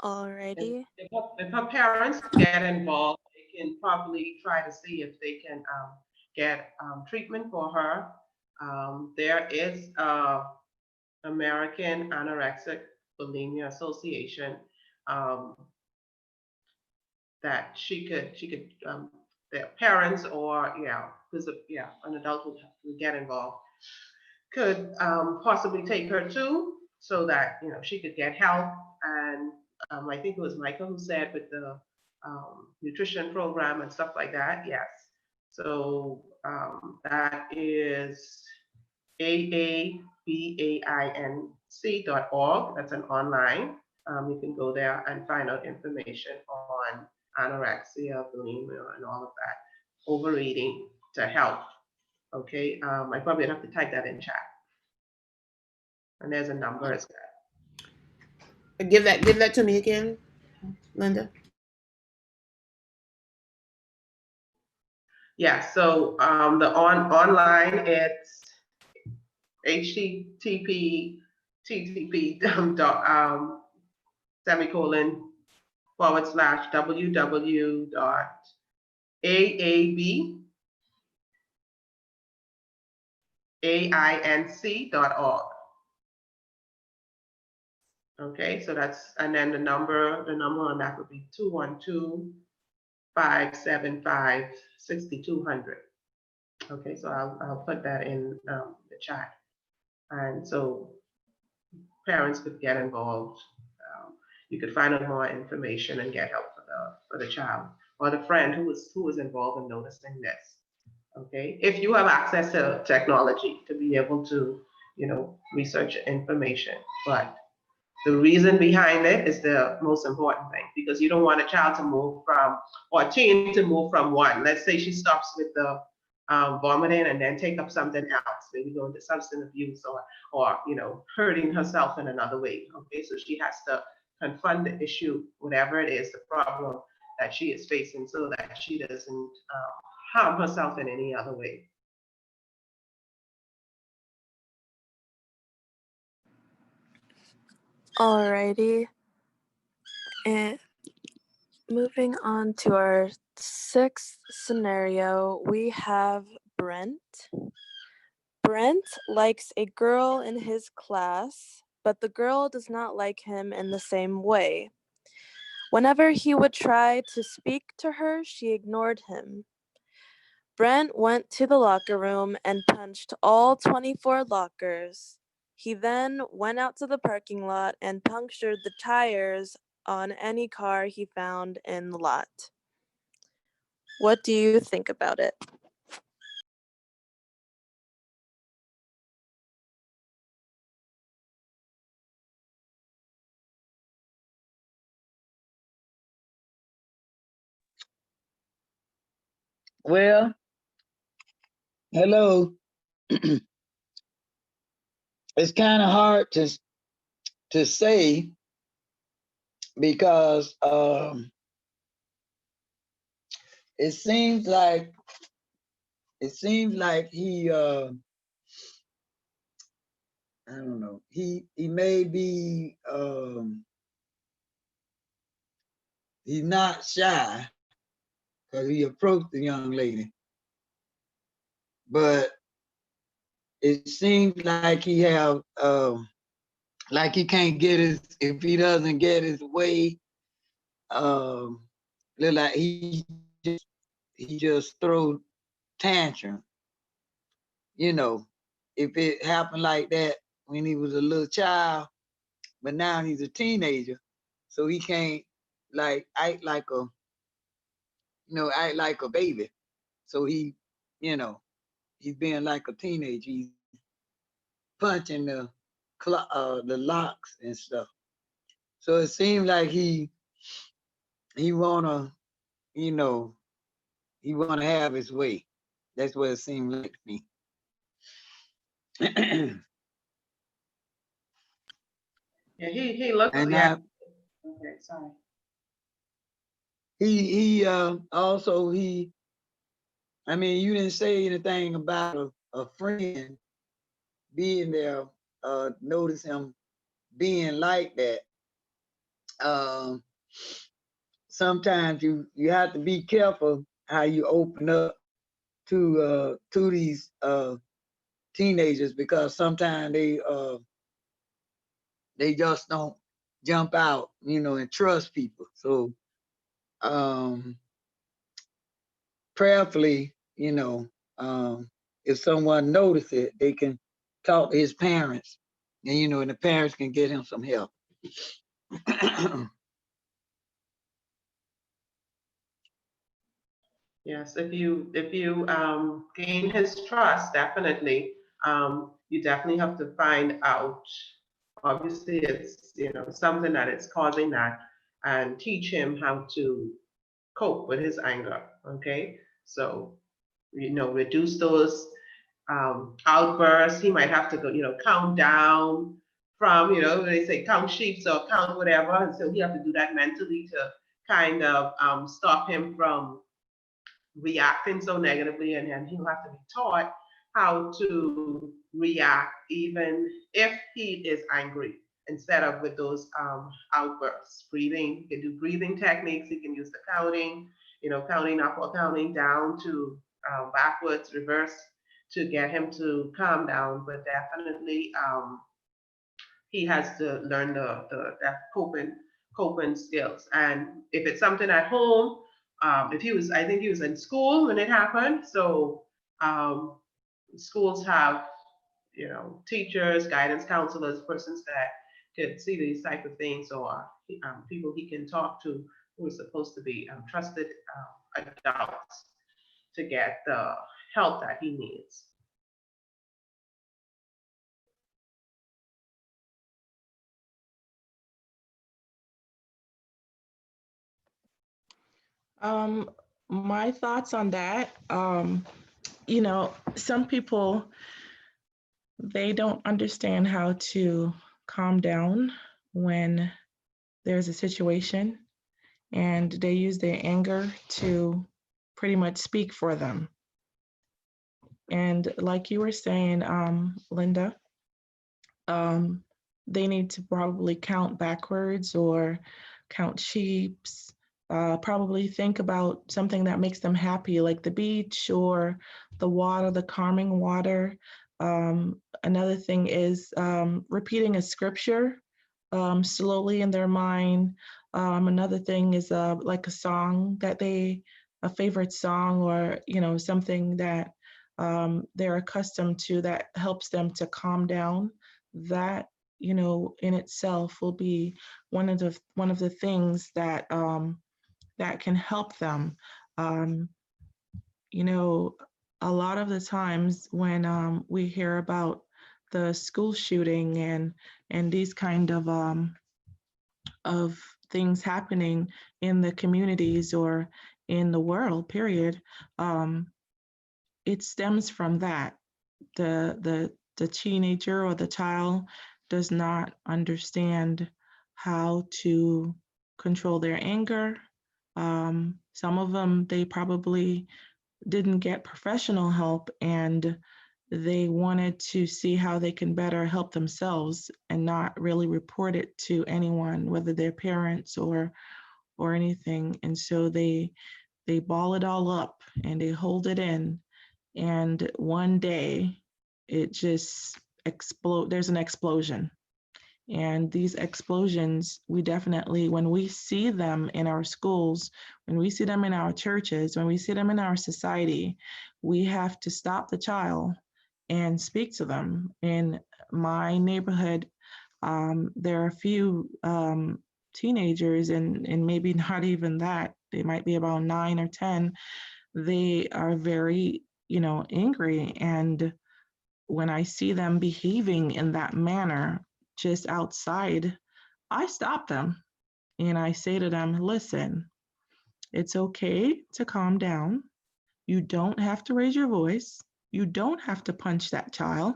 Alrighty. If her parents get involved, they can probably try to see if they can get treatment for her. There is American Anorexic Bulimia Association that she could their parents, or because an adult would get involved, could possibly take her to, so that she could get help, and I think it was Michael who said with the nutrition program and stuff like that. Yes. So that is aabainc.org. That's an online. You can go there and find out information on anorexia, bulimia, and all of that, overeating to health. Okay, I probably have to type that in chat. And there's a number as well. Give that to me again, Linda. Yeah, so the online, it's http://www.aabainc.org. Okay, so that's, and then the number on that would be 212-575-6200. Okay, so I'll put that in the chat. And so parents could get involved. You could find out more information and get help for the child or the friend who was involved in noticing this. Okay, if you have access to technology to be able to, research information, but the reason behind it is the most important thing, because you don't want a child to move from, or a teen to move from one. Let's say she stops with the vomiting and then take up something else, maybe go into substance abuse or hurting herself in another way. Okay, so she has to confront the issue, whatever it is, the problem that she is facing, so that she doesn't harm herself in any other way. Alrighty. And moving on to our sixth scenario, we have Brent. Brent likes a girl in his class, but the girl does not like him in the same way. Whenever he would try to speak to her, she ignored him. Brent went to the locker room and punched all 24 lockers. He then went out to the parking lot and punctured the tires on any car he found in the lot. What do you think about it? Well, hello. It's kind of hard to say because it seems like he I don't know, he may be he's not shy because he approached the young lady, but it seems like he have like he can't get if he doesn't get his way, look like he just throw tantrum. If it happened like that when he was a little child, but now he's a teenager, so he can't act like a baby. So he's being like a teenager. He's punching the locks and stuff. So it seems like he wanna, he wanna have his way. That's what it seemed like to me. Yeah, he looks. And yeah. Okay, sorry. He also I mean, you didn't say anything about a friend being there. Notice him being like that. Sometimes you have to be careful how you open up to these teenagers, because sometimes they just don't jump out, and trust people. So prayerfully, if someone notices it, they can talk to his parents, and and the parents can get him some help. Yes, if you gain his trust, definitely, you definitely have to find out. Obviously, it's something that is causing that, and teach him how to cope with his anger. Okay, so reduce those outbursts. He might have to go, count down from, they say count sheep or count whatever, and so he have to do that mentally to kind of stop him from reacting so negatively, and then he'll have to be taught how to react even if he is angry instead of with those outbursts. Breathing, he can do breathing techniques, he can use the counting, counting up or counting down to backwards, reverse, to get him to calm down. But definitely he has to learn the that coping skills. And if it's something at home, if he was, I think he was in school when it happened. So um, schools have, teachers, guidance counselors, persons that could see these type of things, or people he can talk to who are supposed to be trusted adults to get the help that he needs. My thoughts on that, some people, they don't understand how to calm down when there's a situation, and they use their anger to pretty much speak for them. And like you were saying, Linda, they need to probably count backwards or count sheeps, probably think about something that makes them happy, like the beach or the water, the calming water. Another thing is repeating a scripture slowly in their mind. Another thing is like a song a favorite song, or something that they're accustomed to that helps them to calm down. That in itself will be one of the things that that can help them. Um, a lot of the times when we hear about the school shooting and these kind of things happening in the communities or in the world, period, it stems from that. The teenager or the child does not understand how to control their anger. Some of them, they probably didn't get professional help, and they wanted to see how they can better help themselves and not really report it to anyone, whether their parents or anything. And so they ball it all up and they hold it in, and one day it just there's an explosion. And these explosions, we definitely, when we see them in our schools, when we see them in our churches, when we see them in our society, we have to stop the child and speak to them. In my neighborhood, there are a few teenagers, and maybe not even that, they might be about 9 or 10. They are very, angry. And when I see them behaving in that manner just outside, I stop them and I say to them, listen, it's okay to calm down. You don't have to raise your voice. You don't have to punch that child.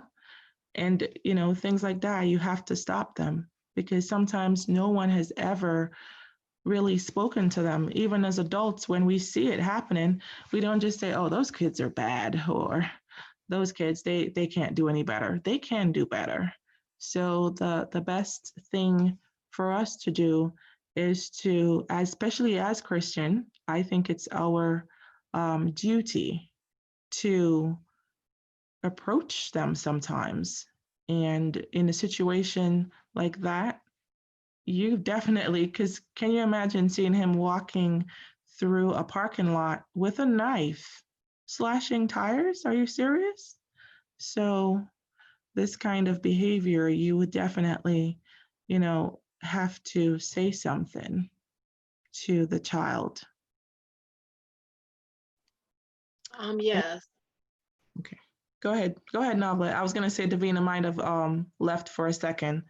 And, things like that, you have to stop them, because sometimes no one has ever really spoken to them. Even as adults, when we see it happening, we don't just say, oh, those kids are bad, or those kids, they can't do any better. They can do better. So the best thing for us to do is to, especially as Christian, I think it's our duty to approach them sometimes. And in a situation like that, you definitely, because can you imagine seeing him walking through a parking lot with a knife, slashing tires? Are you serious? So this kind of behavior, you would definitely, have to say something to the child. Yes. Okay. Go ahead. Go ahead, Navla. I was gonna say Davina might have left for a second.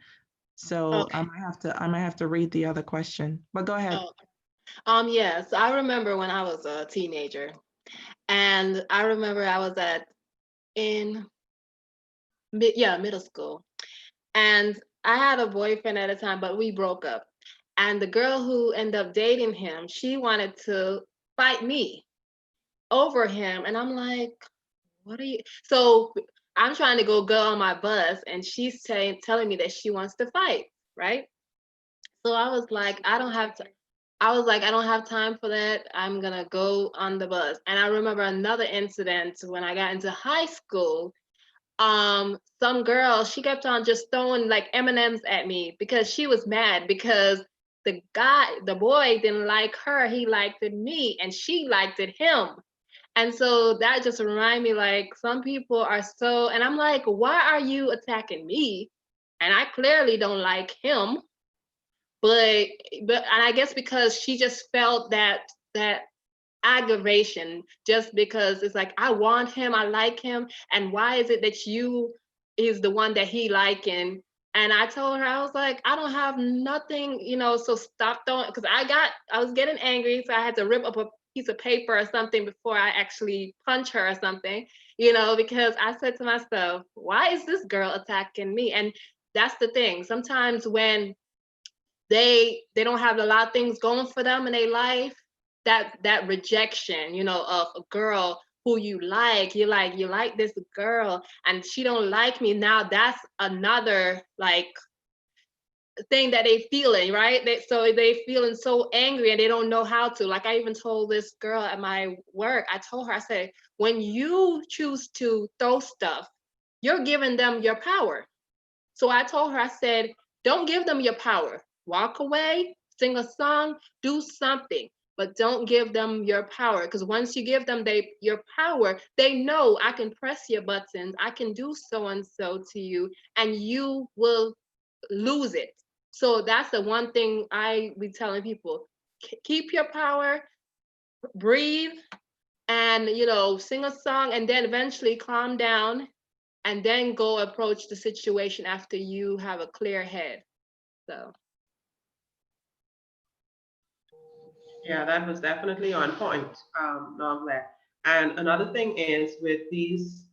So Okay. I might have to read the other question. But go ahead. Oh, yes. I remember when I was a teenager, and I remember I was in middle school, and I had a boyfriend at the time, but we broke up. And the girl who ended up dating him, she wanted to fight me over him, and I'm like, what are you? So I'm trying to go on my bus, and she's telling me that she wants to fight, right? So I was like, I don't have to. I was like, I don't have time for that. I'm gonna go on the bus. And I remember another incident when I got into high school. Some girl, she kept on just throwing like M&Ms at me because she was mad because the boy didn't like her. He liked it me, and she liked it him. And so that just reminded me, like, some people are so, and I'm like, why are you attacking me? And I clearly don't like him, but and I guess because she just felt that aggravation, just because it's like, I want him, I like him, and why is it that you is the one that he liking? And I told her, I was like, I don't have nothing, so stop throwing, because I was getting angry, so I had to rip up a piece of paper or something before I actually punch her or something, because I said to myself, why is this girl attacking me? And that's the thing. Sometimes when they don't have a lot of things going for them in their life, that rejection, of a girl who you like this girl and she don't like me, now that's another like thing that they feeling, right? So they feeling so angry and they don't know how to. Like, I even told this girl at my work, I told her, I said, when you choose to throw stuff, you're giving them your power. So I told her, I said, don't give them your power. Walk away, sing a song, do something, but don't give them your power. Because once you give them your power, they know, I can press your buttons, I can do so and so to you, and you will lose it. So that's the one thing I be telling people: keep your power, breathe, and sing a song, and then eventually calm down, and then go approach the situation after you have a clear head. So Yeah, that was definitely on point, Nogla. And another thing is with these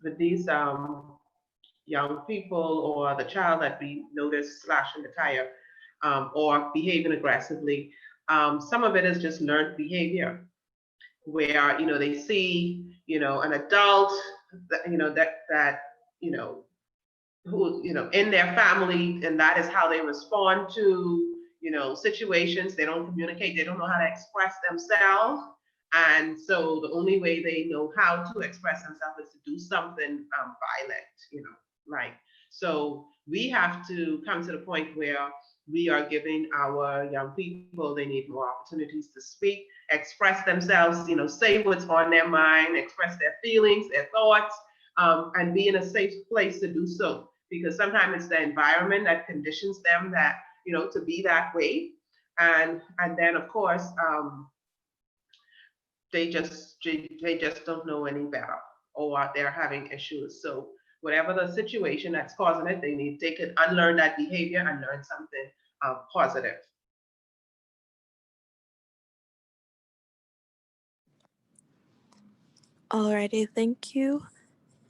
young people or the child that we notice slashing the tire or behaving aggressively, some of it is just learned behavior where they see an adult that you know who in their family, and that is how they respond to situations. They don't communicate, they don't know how to express themselves, and so the only way they know how to express themselves is to do something violent, like. So we have to come to the point where we are giving our young people, they need more opportunities to speak, express themselves, say what's on their mind, express their feelings, their thoughts, and be in a safe place to do so. Because sometimes it's the environment that conditions them that, to be that way. And then of course, they just don't know any better, or they're having issues. So whatever the situation that's causing it, they could unlearn that behavior and learn something positive. Alrighty, thank you.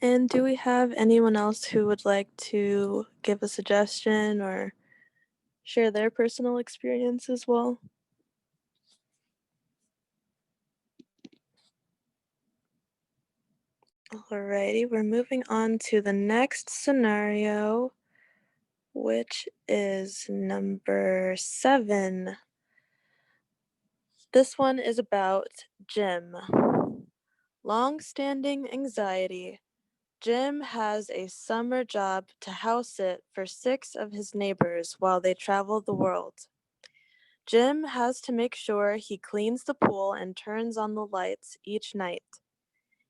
And do we have anyone else who would like to give a suggestion or share their personal experience as well? Alrighty, we're moving on to the next scenario, which is number 7. This one is about Jim. Long-standing anxiety. Jim has a summer job to house sit for 6 of his neighbors while they travel the world. Jim has to make sure he cleans the pool and turns on the lights each night.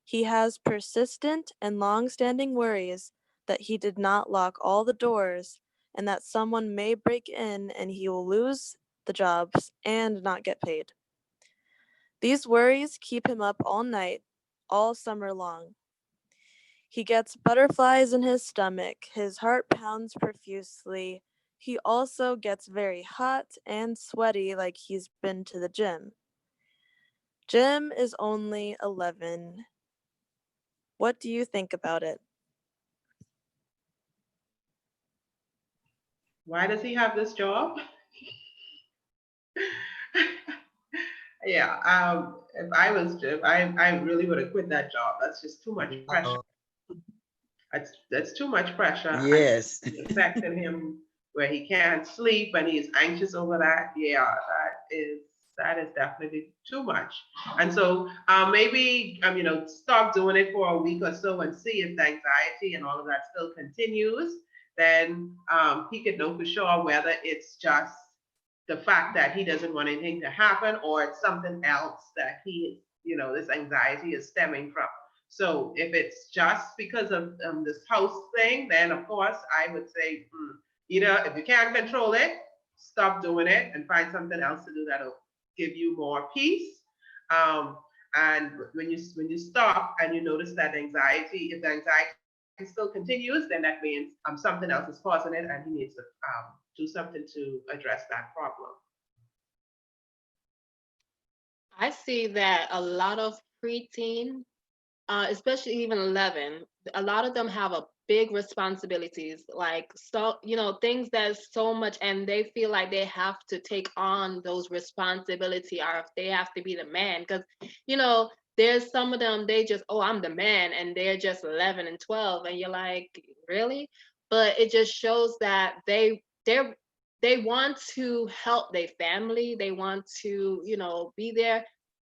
He has persistent and long-standing worries that he did not lock all the doors and that someone may break in and he will lose the jobs and not get paid. These worries keep him up all night, all summer long. He gets butterflies in his stomach, his heart pounds profusely. He also gets very hot and sweaty like he's been to the gym. Jim is only 11. What do you think about it? Why does he have this job? Yeah, if I was Jim, I really would have quit that job. That's just too much pressure. That's too much pressure. And Yes. it's affecting him where he can't sleep and he's anxious over that. Yeah, that is definitely too much. And so maybe stop doing it for a week or so and see if the anxiety and all of that still continues. Then he could know for sure whether it's just the fact that he doesn't want anything to happen or it's something else that this anxiety is stemming from. So if it's just because of this house thing, then of course I would say either if you can't control it, stop doing it and find something else to do that'll give you more peace. And when you stop and you notice that anxiety, if the anxiety still continues, then that means something else is causing it, and he needs to do something to address that problem. I see that a lot of preteen, especially even 11, a lot of them have a big responsibilities, like things that's so much, and they feel like they have to take on those responsibility, or if they have to be the man, because there's some of them, they just, oh, I'm the man, and they're just 11 and 12, and you're like, really? But it just shows that they want to help their family, they want to be there,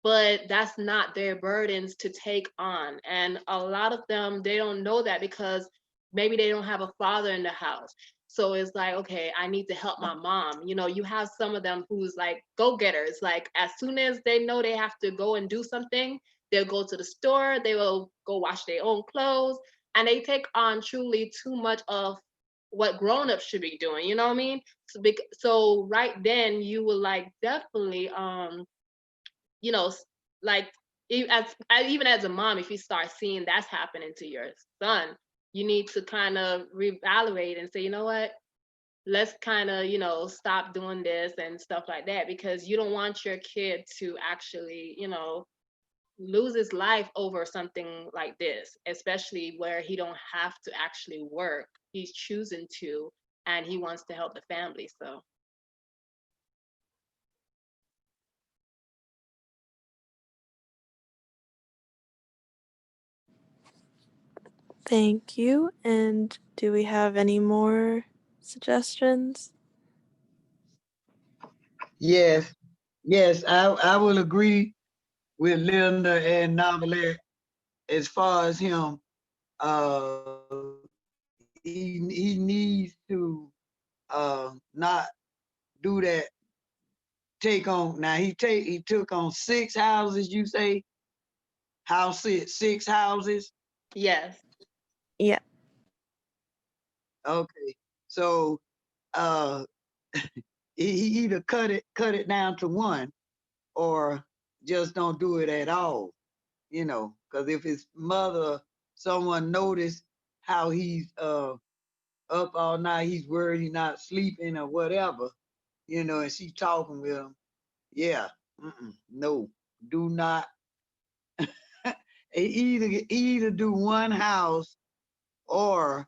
but that's not their burdens to take on. And a lot of them, they don't know that because maybe they don't have a father in the house. So it's like, okay, I need to help my mom. You have some of them who's like go-getters. Like as soon as they know they have to go and do something, they'll go to the store, they will go wash their own clothes, and they take on truly too much of what grown-ups should be doing. You know what I mean? So right then you will like definitely you know, like even as a mom, if you start seeing that's happening to your son, you need to kind of reevaluate and say, you know what, let's kind of, stop doing this and stuff like that, because you don't want your kid to actually, lose his life over something like this, especially where he don't have to actually work. He's choosing to, and he wants to help the family. So Thank you. And do we have any more suggestions? Yes. I will agree with Linda and Novelette as far as him. He needs to not do that. Take on now. He took on 6 houses. You say six houses. yes. Yeah. Okay, so he either cut it down to one, or just don't do it at all. Because if his mother, someone noticed how he's up all night, he's worried he's not sleeping or whatever, and she's talking with him. Yeah, no, do not. either do one house, or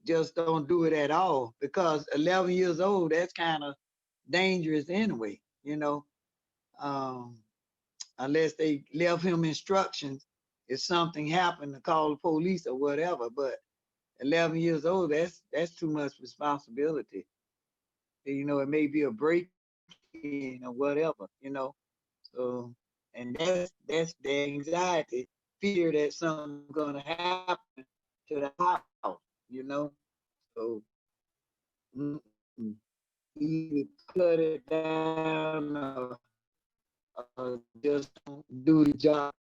just don't do it at all, because 11 years old, that's kind of dangerous anyway, unless they left him instructions if something happened to call the police or whatever. But 11 years old, that's too much responsibility. It may be a break in or whatever. So, and that's the anxiety, fear that something's gonna happen to the house, you know. So either cut it down, or just don't do the job.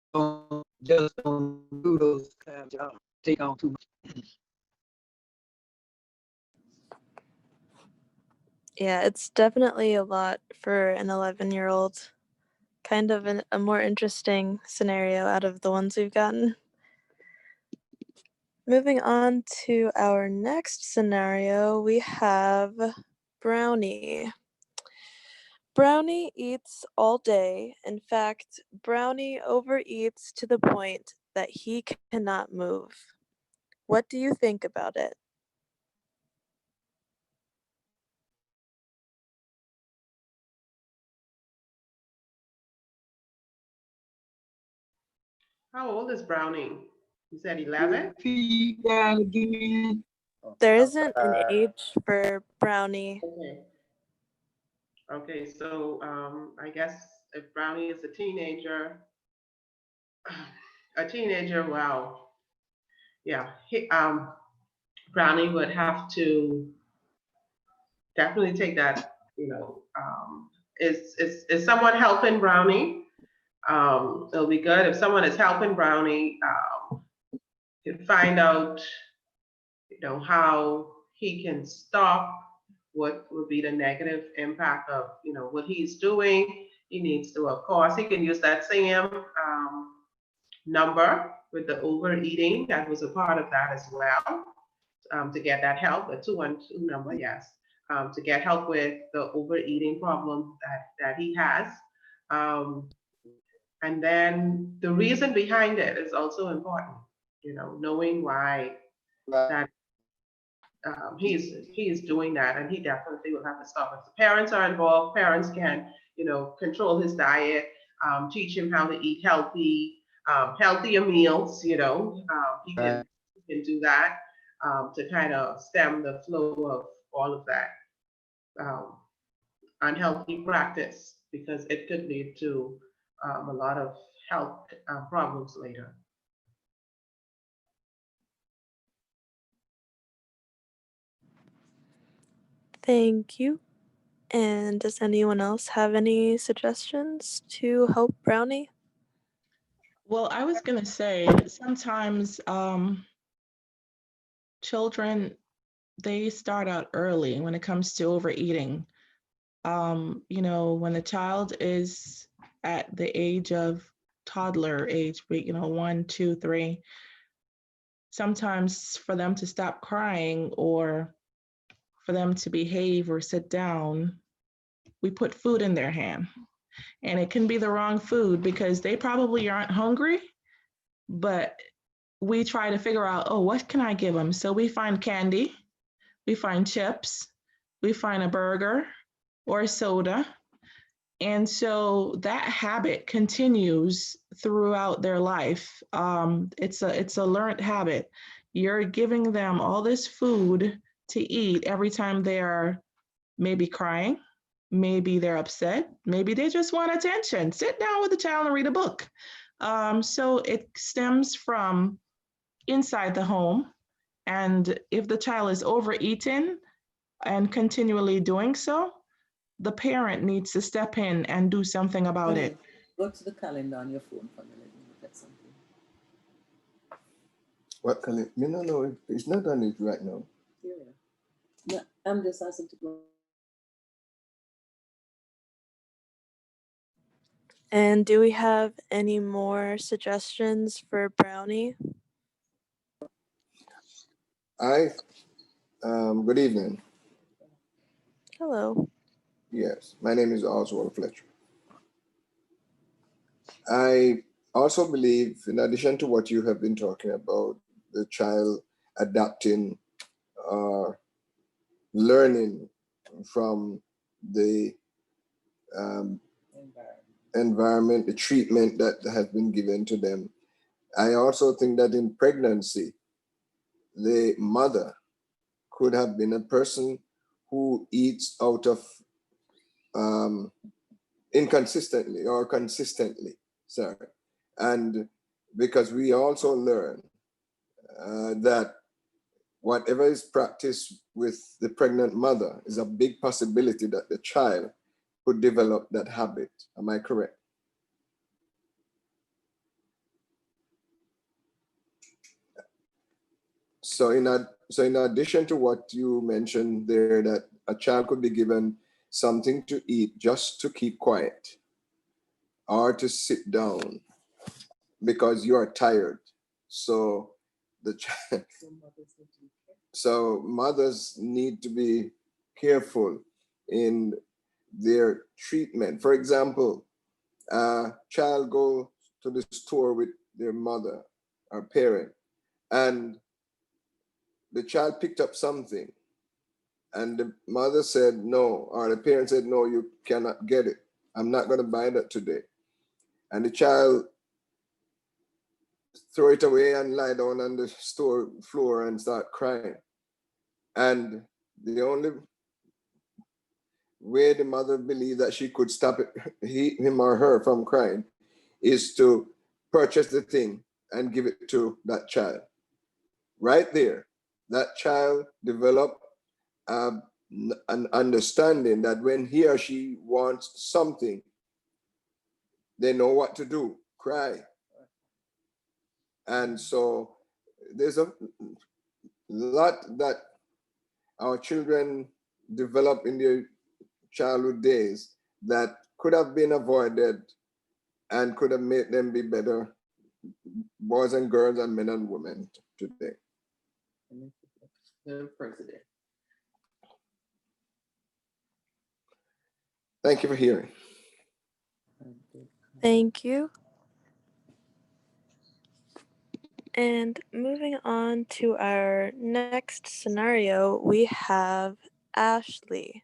Just don't do those kind of jobs. Take on too much. Yeah, it's definitely a lot for an 11-year-old, kind of a more interesting scenario out of the ones we've gotten. Moving on to our next scenario, we have Brownie. Brownie eats all day. In fact, Brownie overeats to the point that he cannot move. What do you think about it? How old is Brownie? You said 11? Repeat that again. There isn't an age for Brownie. Okay. Okay, so I guess if Brownie is a teenager, wow. Yeah, Brownie would have to definitely take that, is someone helping Brownie? It'll be good if someone is helping Brownie, to find out, how he can stop what would be the negative impact of, what he's doing. He needs to, of course, he can use that same number with the overeating. That was a part of that as well, to get that help, the 212 number, yes, to get help with the overeating problem that he has. And then the reason behind it is also important, knowing why that he is doing that, and he definitely will have to stop. If the parents are involved, parents can, control his diet, teach him how to eat healthier meals. He can do that, to kind of stem the flow of all of that unhealthy practice, because it could lead to a lot of health problems later. Thank you. And does anyone else have any suggestions to help Brownie? Well, I was going to say sometimes children, they start out early when it comes to overeating. When the child is at the age of toddler age, 1, 2, 3, sometimes for them to stop crying or for them to behave or sit down, we put food in their hand. And it can be the wrong food because they probably aren't hungry, but we try to figure out, oh, what can I give them? So we find candy, we find chips, we find a burger or a soda. And so that habit continues throughout their life. It's a learned habit. You're giving them all this food to eat every time they are maybe crying, maybe they're upset, maybe they just want attention. Sit down with the child and read a book. So it stems from inside the home. And if the child is overeating and continually doing so, the parent needs to step in and do something about it. Go to the calendar on your phone for me. Let me look at something. What calendar? No, it's not on it right now. Yeah. No, I'm just asking to go. And do we have any more suggestions for Brownie? Good evening. Hello. Yes, my name is Oswald Fletcher. I also believe, in addition to what you have been talking about, the child adapting or learning from the environment, the treatment that has been given to them. I also think that in pregnancy, the mother could have been a person who eats out of inconsistently or consistently, sorry. And because we also learn that whatever is practiced with the pregnant mother is a big possibility that the child could develop that habit. Am I correct? So in addition to what you mentioned there, that a child could be given something to eat just to keep quiet, or to sit down because you are tired. So so mothers need to be careful in their treatment. For example, a child go to the store with their mother or parent, and the child picked up something, and the mother said no, or the parent said no, you cannot get it. I'm not going to buy that today. And the child throw it away and lie down on the store floor and start crying. And the only way the mother believed that she could stop it, him or her from crying, is to purchase the thing and give it to that child. Right there, that child developed an understanding that when he or she wants something, they know what to do, cry. And so there's a lot that our children develop in their childhood days that could have been avoided and could have made them be better boys and girls and men and women today. The president. Thank you for hearing. Thank you. And moving on to our next scenario, we have Ashley.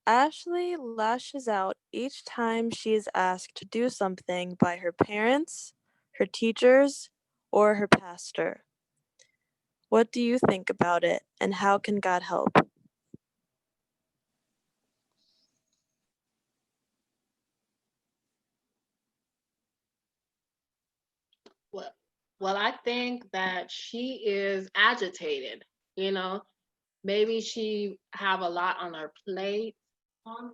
Ashley lashes out each time she is asked to do something by her parents, her teachers, or her pastor. What do you think about it, and how can God help? Well, I think that she is agitated, you know. Maybe she have a lot on her plate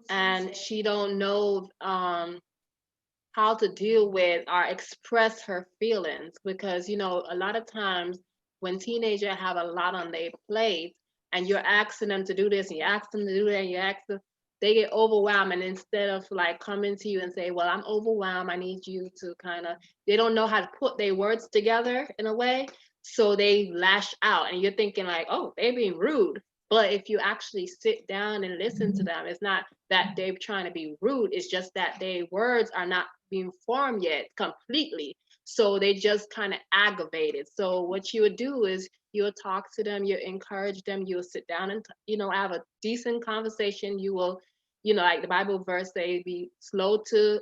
and she don't know how to deal with or express her feelings, because you know a lot of times when teenagers have a lot on their plate and you're asking them to do this and you ask them to do that and you ask them, they get overwhelmed, and instead of like coming to you and say, well, I'm overwhelmed, I need you to kind of, they don't know how to put their words together in a way, so they lash out and you're thinking like, oh, they're being rude. But if you actually sit down and listen to them, it's not that they're trying to be rude, it's just that their words are not being formed yet completely. So they just kind of aggravated. So what you would do is you will talk to them, you encourage them, you will sit down and, you know, have a decent conversation. You will, you know, like the Bible verse say, be slow to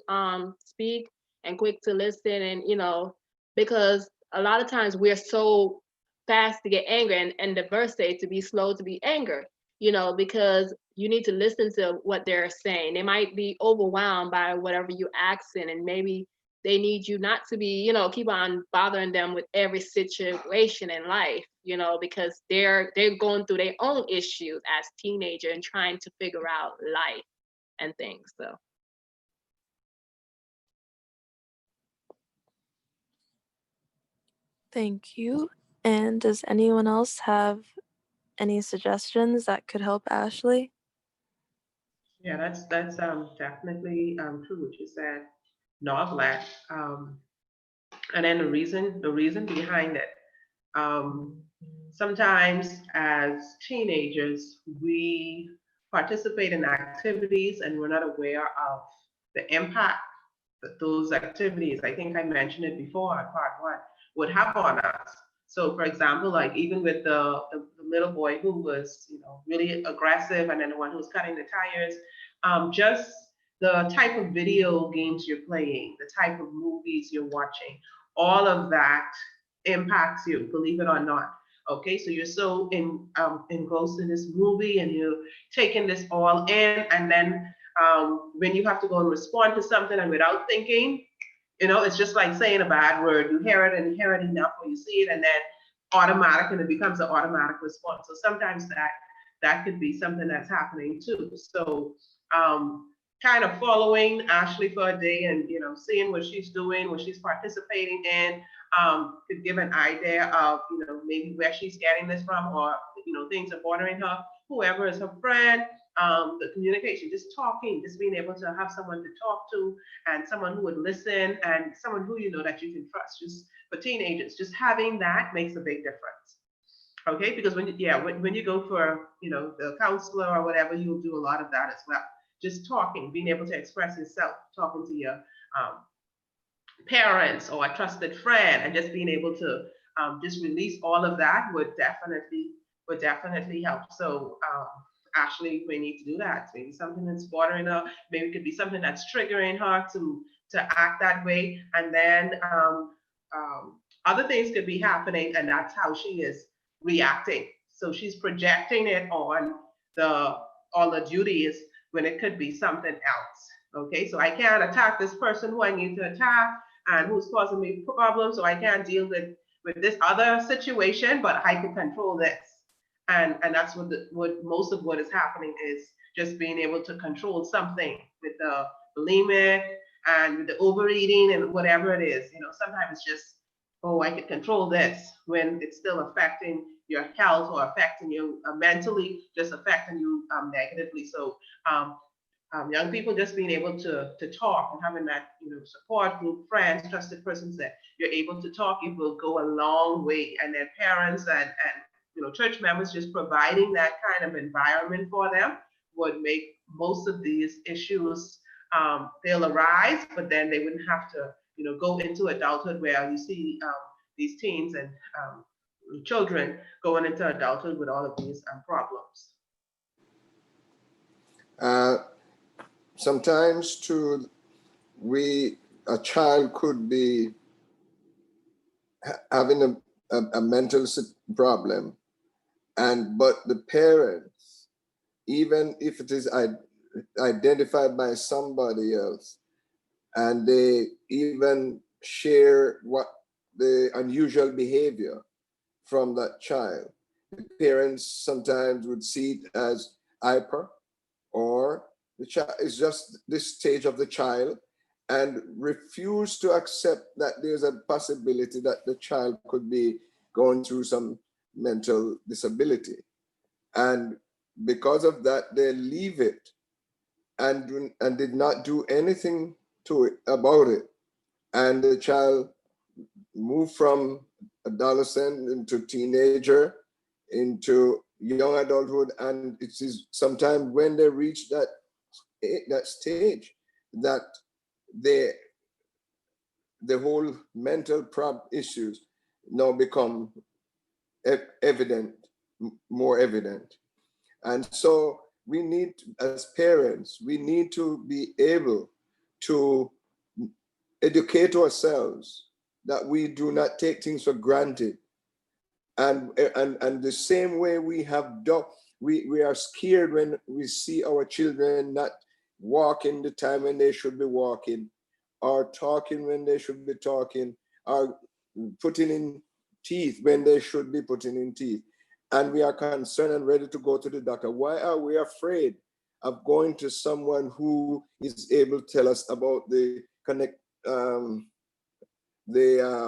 speak and quick to listen. And, you know, because a lot of times we're so fast to get angry, and the verse say to be slow to be angry, you know, because you need to listen to what they're saying. They might be overwhelmed by whatever you asking, and maybe they need you not to be, you know, keep on bothering them with every situation in life, you know, because they're going through their own issues as teenager and trying to figure out life and things. So Thank you. And does anyone else have any suggestions that could help Ashley? Yeah, that's definitely true what you said, neglect. And then the reason behind it. Sometimes as teenagers, we participate in activities and we're not aware of the impact that those activities, I think I mentioned it before in part one, would have on us. So for example, like even with the little boy who was, you know, really aggressive, and then the one who was cutting the tires, just the type of video games you're playing, the type of movies you're watching, all of that impacts you, believe it or not. Okay, so you're so engrossed in this movie and you're taking this all in, and then when you have to go and respond to something and without thinking, you know, it's just like saying a bad word. You hear it and you hear it enough, or you see it, and then automatic, and it becomes an automatic response. So sometimes that could be something that's happening too. So kind of following Ashley for a day and, you know, seeing what she's doing, what she's participating in, could give an idea of, you know, maybe where she's getting this from, or, you know, things are bothering her. Whoever is her friend, the communication, just talking, just being able to have someone to talk to and someone who would listen and someone who you know that you can trust. Just for teenagers, just having that makes a big difference. Okay, because when you go for the counselor or whatever, you'll do a lot of that as well. Just talking, being able to express yourself, talking to your parents or a trusted friend, and just being able to just release all of that would definitely help. So actually, we need to do that. Maybe something that's bothering her. Maybe it could be something that's triggering her to act that way, and then other things could be happening, and that's how she is reacting. So she's projecting it on all the duties when it could be something else. Okay, so I can't attack this person who I need to attack and who's causing me problems, so I can't deal with this other situation, but I can control this. And that's what most of what is happening is just being able to control something with the bulimic and with the overeating and whatever it is. Sometimes it's just, oh, I can control this, when it's still affecting your health or affecting you mentally, just affecting you negatively. So young people just being able to talk and having that support group, friends, trusted persons that you're able to talk, it will go a long way. And their parents and church members just providing that kind of environment for them would make most of these issues, they'll arise, but then they wouldn't have to go into adulthood, where you see these teens and children going into adulthood with all of these problems. Sometimes too, a child could be having a mental problem, but the parents, even if it is identified by somebody else, and they even share what the unusual behavior from that child, the parents sometimes would see it as hyper, or the child is just this stage of the child, and refuse to accept that there's a possibility that the child could be going through some mental disability. And because of that, they leave it and did not do anything about it. And the child moved from adolescent into teenager, into young adulthood, and it is sometimes when they reach that stage that the whole mental issues now become more evident. And so we need, as parents, we need to be able to educate ourselves that we do not take things for granted. And the same way we have done, we are scared when we see our children not walking the time when they should be walking, or talking when they should be talking, or putting in teeth when they should be putting in teeth. And we are concerned and ready to go to the doctor. Why are we afraid of going to someone who is able to tell us about the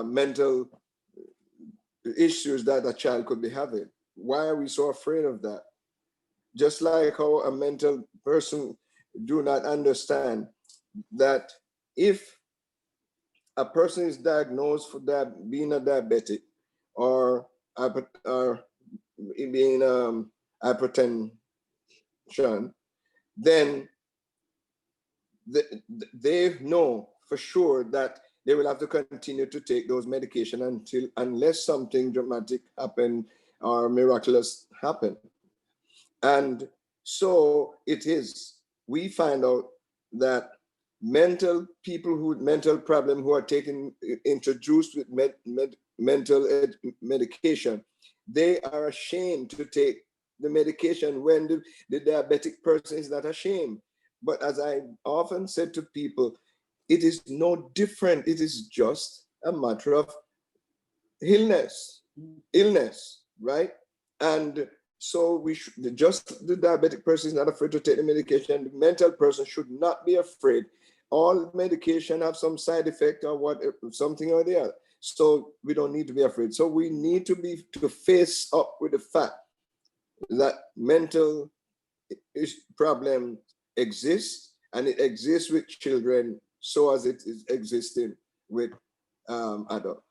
mental issues that a child could be having? Why are we so afraid of that? Just like how a mental person do not understand that if a person is diagnosed for being a diabetic or being hypertension, then they know for sure that they will have to continue to take those medications unless something dramatic happen or miraculous happen. And so it is, we find out that mental problem who are introduced with mental medication, they are ashamed to take the medication when the diabetic person is not ashamed. But as I often said to people, it is no different. It is just a matter of illness, right? And so just the diabetic person is not afraid to take the medication. The mental person should not be afraid. All medication have some side effect or something or the other. So we don't need to be afraid. So we need to face up with the fact that mental problem exists, and it exists with children so as it is existing with adults.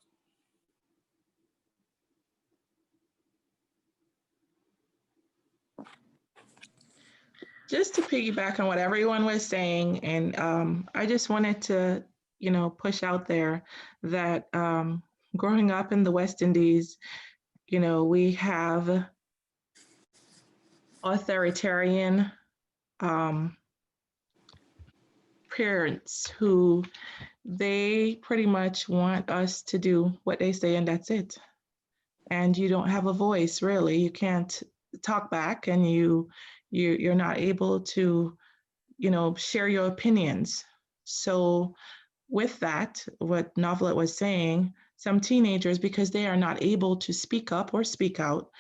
Just to piggyback on what everyone was saying, and I just wanted to, push out there that growing up in the West Indies, we have authoritarian parents who they pretty much want us to do what they say and that's it. And you don't have a voice, really. You can't talk back, and you're not able to, share your opinions. So with that, what Novelet was saying, some teenagers, because they are not able to speak up or speak out,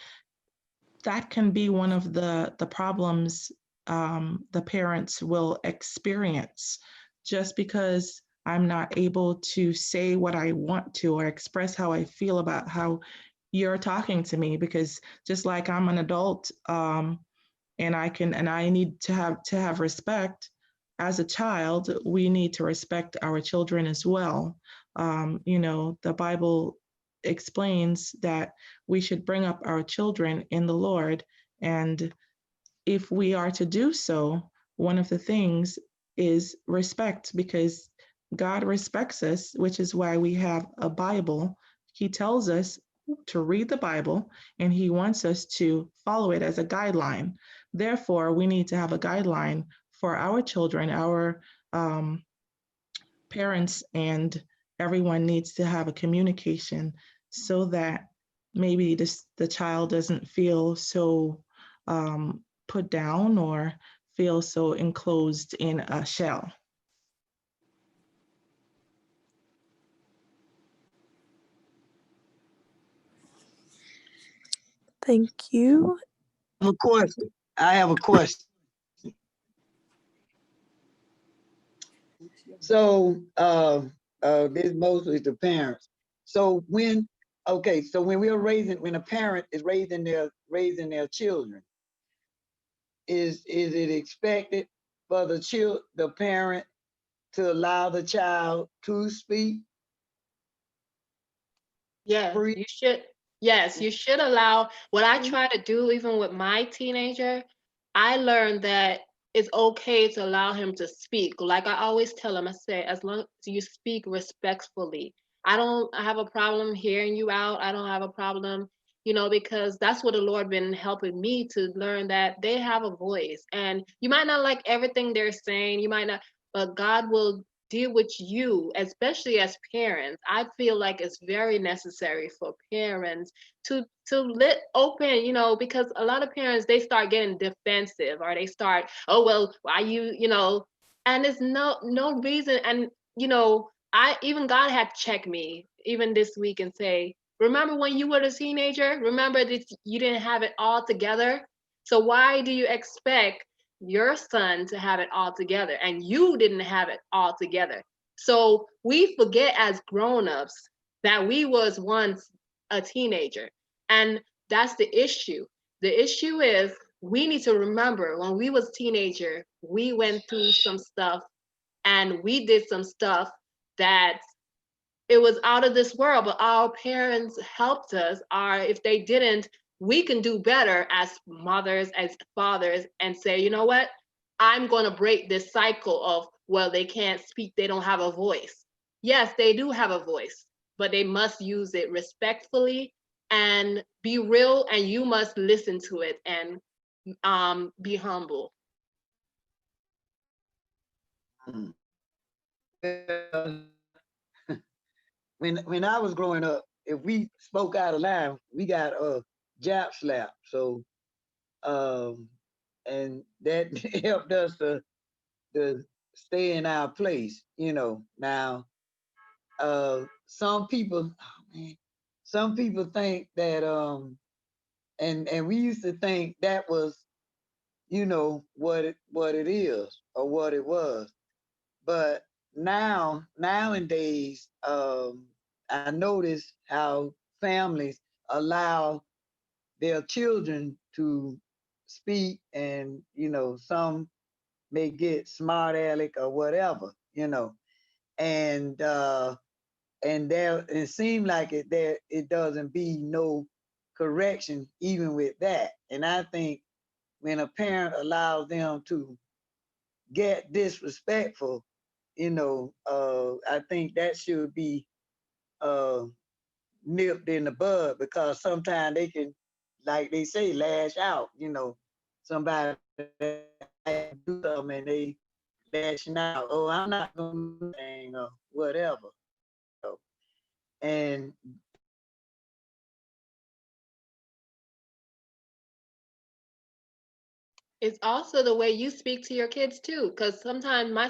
that can be one of the problems the parents will experience. Just because I'm not able to say what I want to or express how I feel about how you're talking to me, because just like I'm an adult, and I need to have respect. As a child, we need to respect our children as well. The Bible explains that we should bring up our children in the Lord. And if we are to do so, one of the things is respect, because God respects us, which is why we have a Bible. He tells us to read the Bible, and he wants us to follow it as a guideline. Therefore, we need to have a guideline for our children, our parents, and everyone needs to have a communication so that maybe the child doesn't feel so put down or feel so enclosed in a shell. Thank you. I have a question. So this mostly the parents. So when when a parent is raising their children, is it expected for the parent to allow the child to speak? Yeah, you should. Yes, you should allow. What I try to do, even with my teenager, I learned that it's okay to allow him to speak. Like I always tell him, I say, as long as you speak respectfully, I don't have a problem hearing you out. I don't have a problem, because that's what the Lord been helping me to learn, that they have a voice. And you might not like everything they're saying, you might not, but God will deal with you, especially as parents. I feel like it's very necessary for parents to let open, because a lot of parents, they start getting defensive, or they start, oh well, why you, and it's no reason. And I even God had checked me even this week and say, remember when you were a teenager? Remember that you didn't have it all together? So why do you expect your son to have it all together, and you didn't have it all together? So we forget as grown-ups that we was once a teenager, and that's the issue. The issue is we need to remember when we was teenager, we went through some stuff, and we did some stuff that it was out of this world, but our parents helped us. Or if they didn't, we can do better as mothers, as fathers, and say, you know what? I'm going to break this cycle of, well, they can't speak, they don't have a voice. Yes, they do have a voice, but they must use it respectfully and be real, and you must listen to it and be humble. When I was growing up, if we spoke out of line, we got a jab slap. So and that helped us to stay in our place, Now some people, some people think that and we used to think that was, what it is or what it was. But nowadays, I notice how families allow their children to speak, and some may get smart aleck or whatever, and there it seemed like it doesn't be no correction even with that. And I think when a parent allows them to get disrespectful, I think that should be nipped in the bud, because sometimes they can, like they say, lash out. Somebody do something and they lashing out. Oh, I'm not gonna do anything or whatever. And It's also the way you speak to your kids too, because sometimes my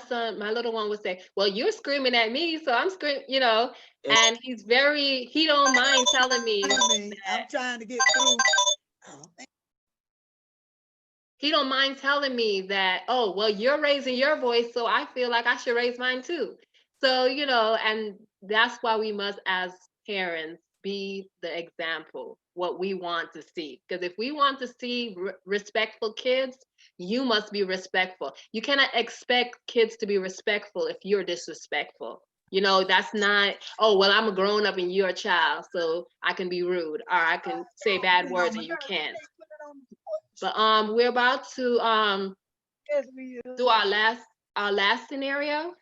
little one would say, well, you're screaming at me, so I'm screaming, and he don't mind telling me I'm trying to get through. he don't mind telling me that, oh, well, you're raising your voice, so I feel like I should raise mine too. So, and that's why we must, as parents, be the example, what we want to see. Because if we want to see respectful kids, you must be respectful. You cannot expect kids to be respectful if you're disrespectful. That's not, oh, well, I'm a grown up and you're a child, so I can be rude, or I can say bad words and you can't. But we're about to do our last scenario,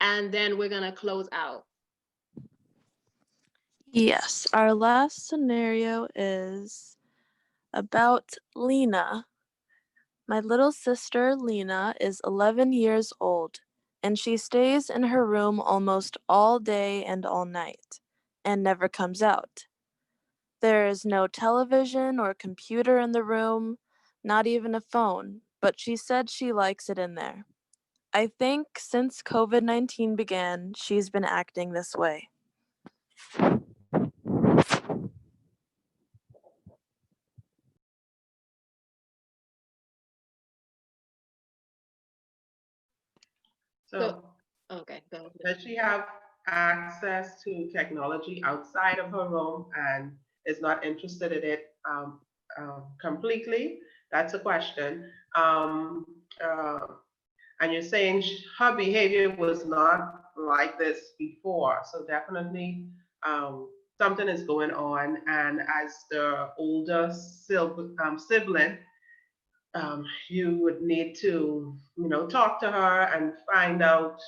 and then we're gonna close out. Yes, our last scenario is about Lena. My little sister, Lena, is 11 years old, and she stays in her room almost all day and all night, and never comes out. There is no television or computer in the room, not even a phone, but she said she likes it in there. I think since COVID-19 began, she's been acting this way. So, okay, go ahead. does she have access to technology outside of her room and is not interested in it completely? That's a question. And you're saying her behavior was not like this before. So definitely something is going on. And as the older sibling, you would need to, talk to her and find out,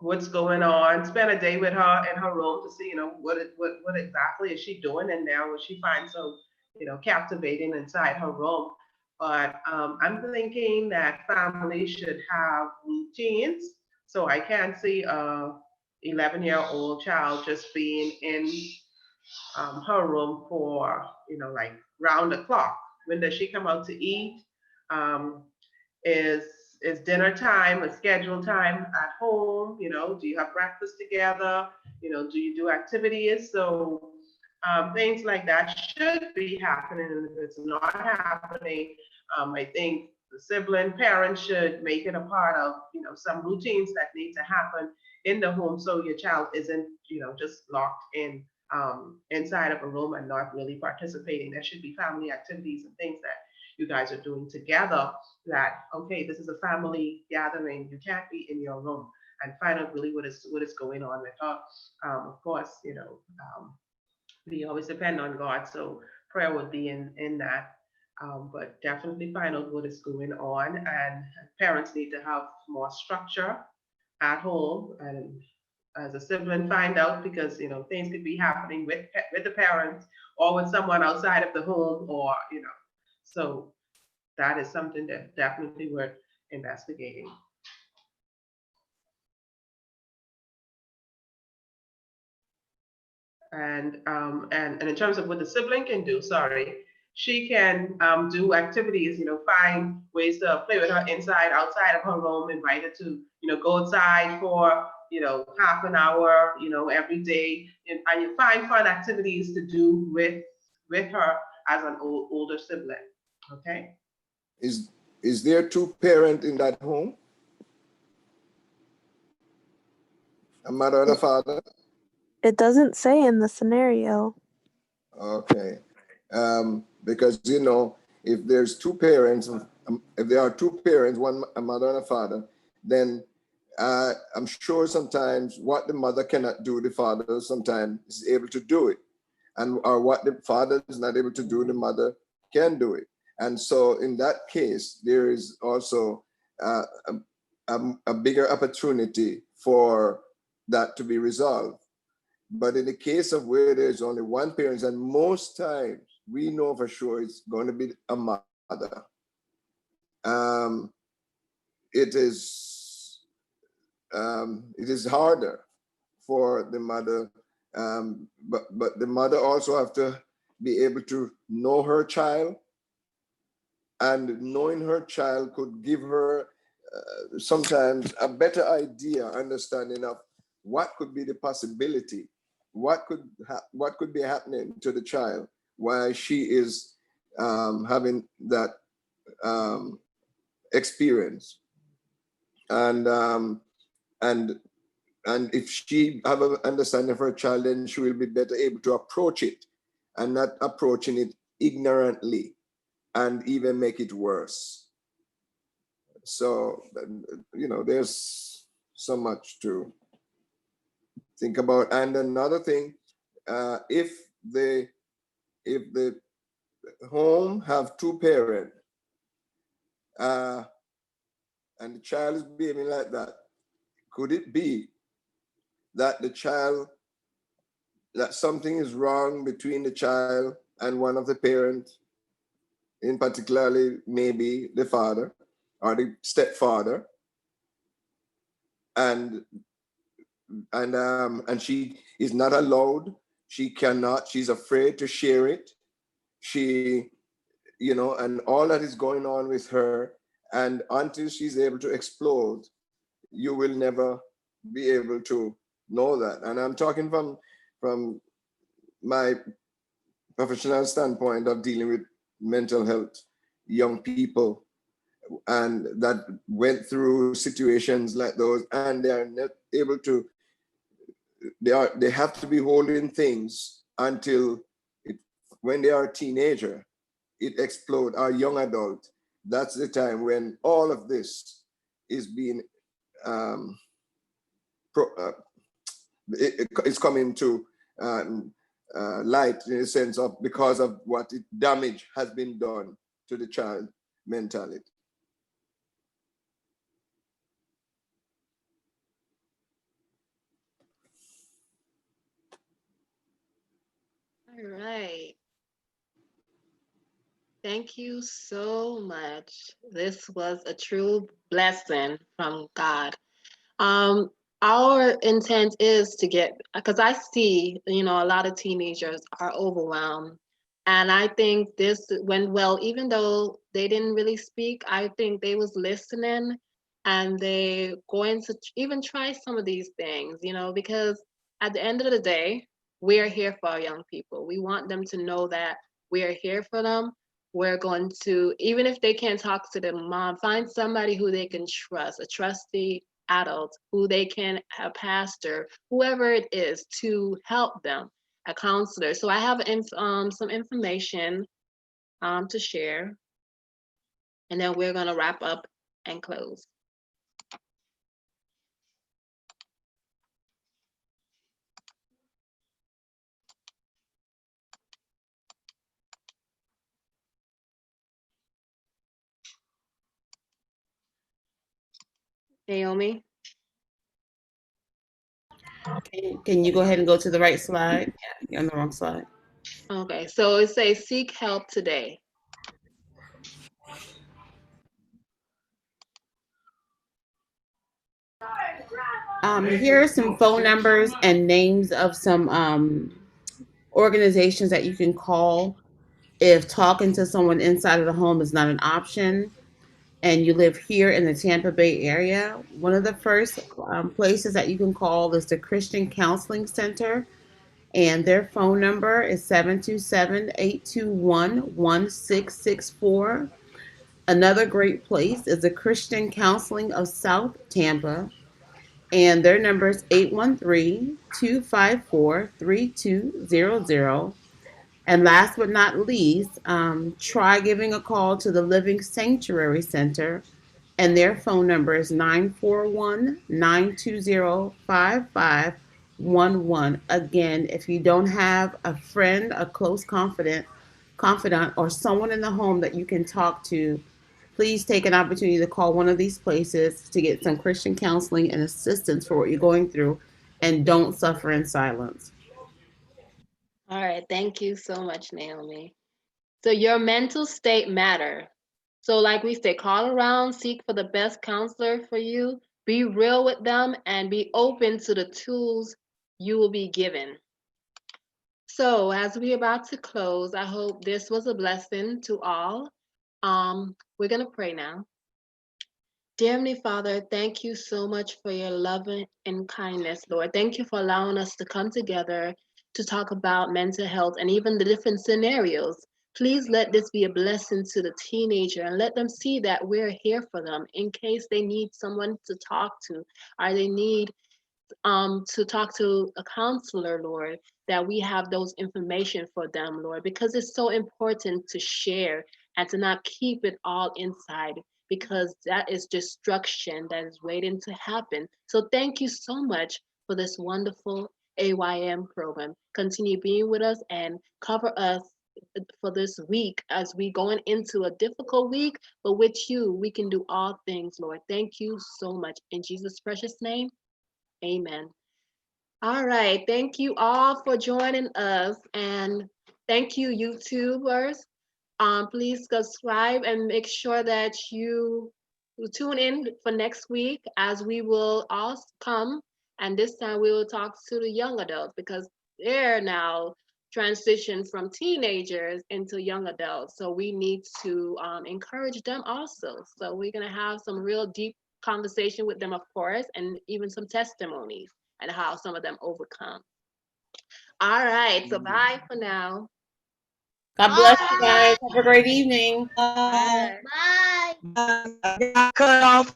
what's going on. Spend a day with her in her room to see, what exactly is she doing in there, what she finds so, captivating inside her room. But I'm thinking that families should have routines. So I can't see a 11-year-old child just being in her room for, like round the clock. When does she come out to eat? Um, is dinner time a scheduled time at home? Do you have breakfast together? Do you do activities? So things like that should be happening. And if it's not happening, I think the sibling parents should make it a part of, some routines that need to happen in the home, so your child isn't, just locked in inside of a room and not really participating. There should be family activities and things that you guys are doing together, that, okay, this is a family gathering, you can't be in your room, and find out really what is going on with her. Of course, we always depend on God, so prayer would be in that. But definitely find out what is going on, and parents need to have more structure at home, and as a sibling find out, because things could be happening with the parents or with someone outside of the home, or so that is something that definitely worth investigating. And in terms of what the sibling can do, she can do activities, find ways to play with her inside, outside of her room, invite her to, go outside for, half an hour, every day, and you find fun activities to do with her as an older sibling. Okay. Is there two parents in that home? A mother and a father? It doesn't say in the scenario. Okay. Because, if there's two parents, if there are two parents, a mother and a father, then I'm sure sometimes what the mother cannot do, the father sometimes is able to do it. Or what the father is not able to do, the mother can do it. And so in that case, there is also a bigger opportunity for that to be resolved. But in the case of where there's only one parent, and most times we know for sure it's going to be a mother, it is harder for the mother, but the mother also have to be able to know her child, and knowing her child could give her sometimes a better idea, understanding of what could be the possibility, what could be happening to the child while she is having that experience, and if she have an understanding of her child, then she will be better able to approach it and not approaching it ignorantly and even make it worse. So, there's so much to think about. And another thing, if the home have two parents, and the child is behaving like that, could it be that that something is wrong between the child and one of the parents, in particularly maybe the father or the stepfather, and she is not allowed, she's afraid to share it, and all that is going on with her, and until she's able to explode, you will never be able to know that. And I'm talking from my professional standpoint of dealing with mental health young people, and that went through situations like those, and they are not able to, they have to be holding things until when they are a teenager, it explodes, or young adult. That's the time when all of this is being it's coming to light, in a sense of, because of what damage has been done to the child mentality. All right. Thank you so much. This was a true blessing from God. Our intent is to get, because I see, a lot of teenagers are overwhelmed. And I think this went well, even though they didn't really speak, I think they was listening, and they going to even try some of these things, because at the end of the day, we are here for our young people. We want them to know that we are here for them. We're going to, even if they can't talk to their mom, find somebody who they can trust, a trusty adult who they can, a pastor, whoever it is, to help them, a counselor. So I have some information to share, and then we're going to wrap up and close. Naomi? Can you go ahead and go to the right slide? Yeah, you're on the wrong slide. Okay, so it says seek help today. Here are some phone numbers and names of some organizations that you can call if talking to someone inside of the home is not an option and you live here in the Tampa Bay area. One of the first places that you can call is the Christian Counseling Center, and their phone number is 727-821-1664. Another great place is the Christian Counseling of South Tampa, and their number is 813-254-3200. And last but not least, try giving a call to the Living Sanctuary Center, and their phone number is 941-920-5511. Again, if you don't have a friend, a close confidant, or someone in the home that you can talk to, please take an opportunity to call one of these places to get some Christian counseling and assistance for what you're going through, and don't suffer in silence. All right, thank you so much, Naomi. So your mental state matter. So like we say, call around, seek for the best counselor for you, be real with them, and be open to the tools you will be given. So as we're about to close, I hope this was a blessing to all. We're gonna pray now. Dear Heavenly Father, thank you so much for your love and kindness, Lord. Thank you for allowing us to come together to talk about mental health and even the different scenarios. Please let this be a blessing to the teenager and let them see that we're here for them in case they need someone to talk to or they need to talk to a counselor, Lord, that we have those information for them, Lord, because it's so important to share and to not keep it all inside, because that is destruction that is waiting to happen. So thank you so much for this wonderful AYM program. Continue being with us and cover us for this week as we going into a difficult week, but with you, we can do all things, Lord. Thank you so much. In Jesus' precious name, amen. All right. Thank you all for joining us. And thank you, YouTubers. Please subscribe and make sure that you tune in for next week as we will all come. And this time we will talk to the young adults because they're now transitioned from teenagers into young adults. So we need to encourage them also. So we're going to have some real deep conversation with them, of course, and even some testimonies and how some of them overcome. All right. So bye for now. God bless you guys. Have a great evening. Bye. Cut off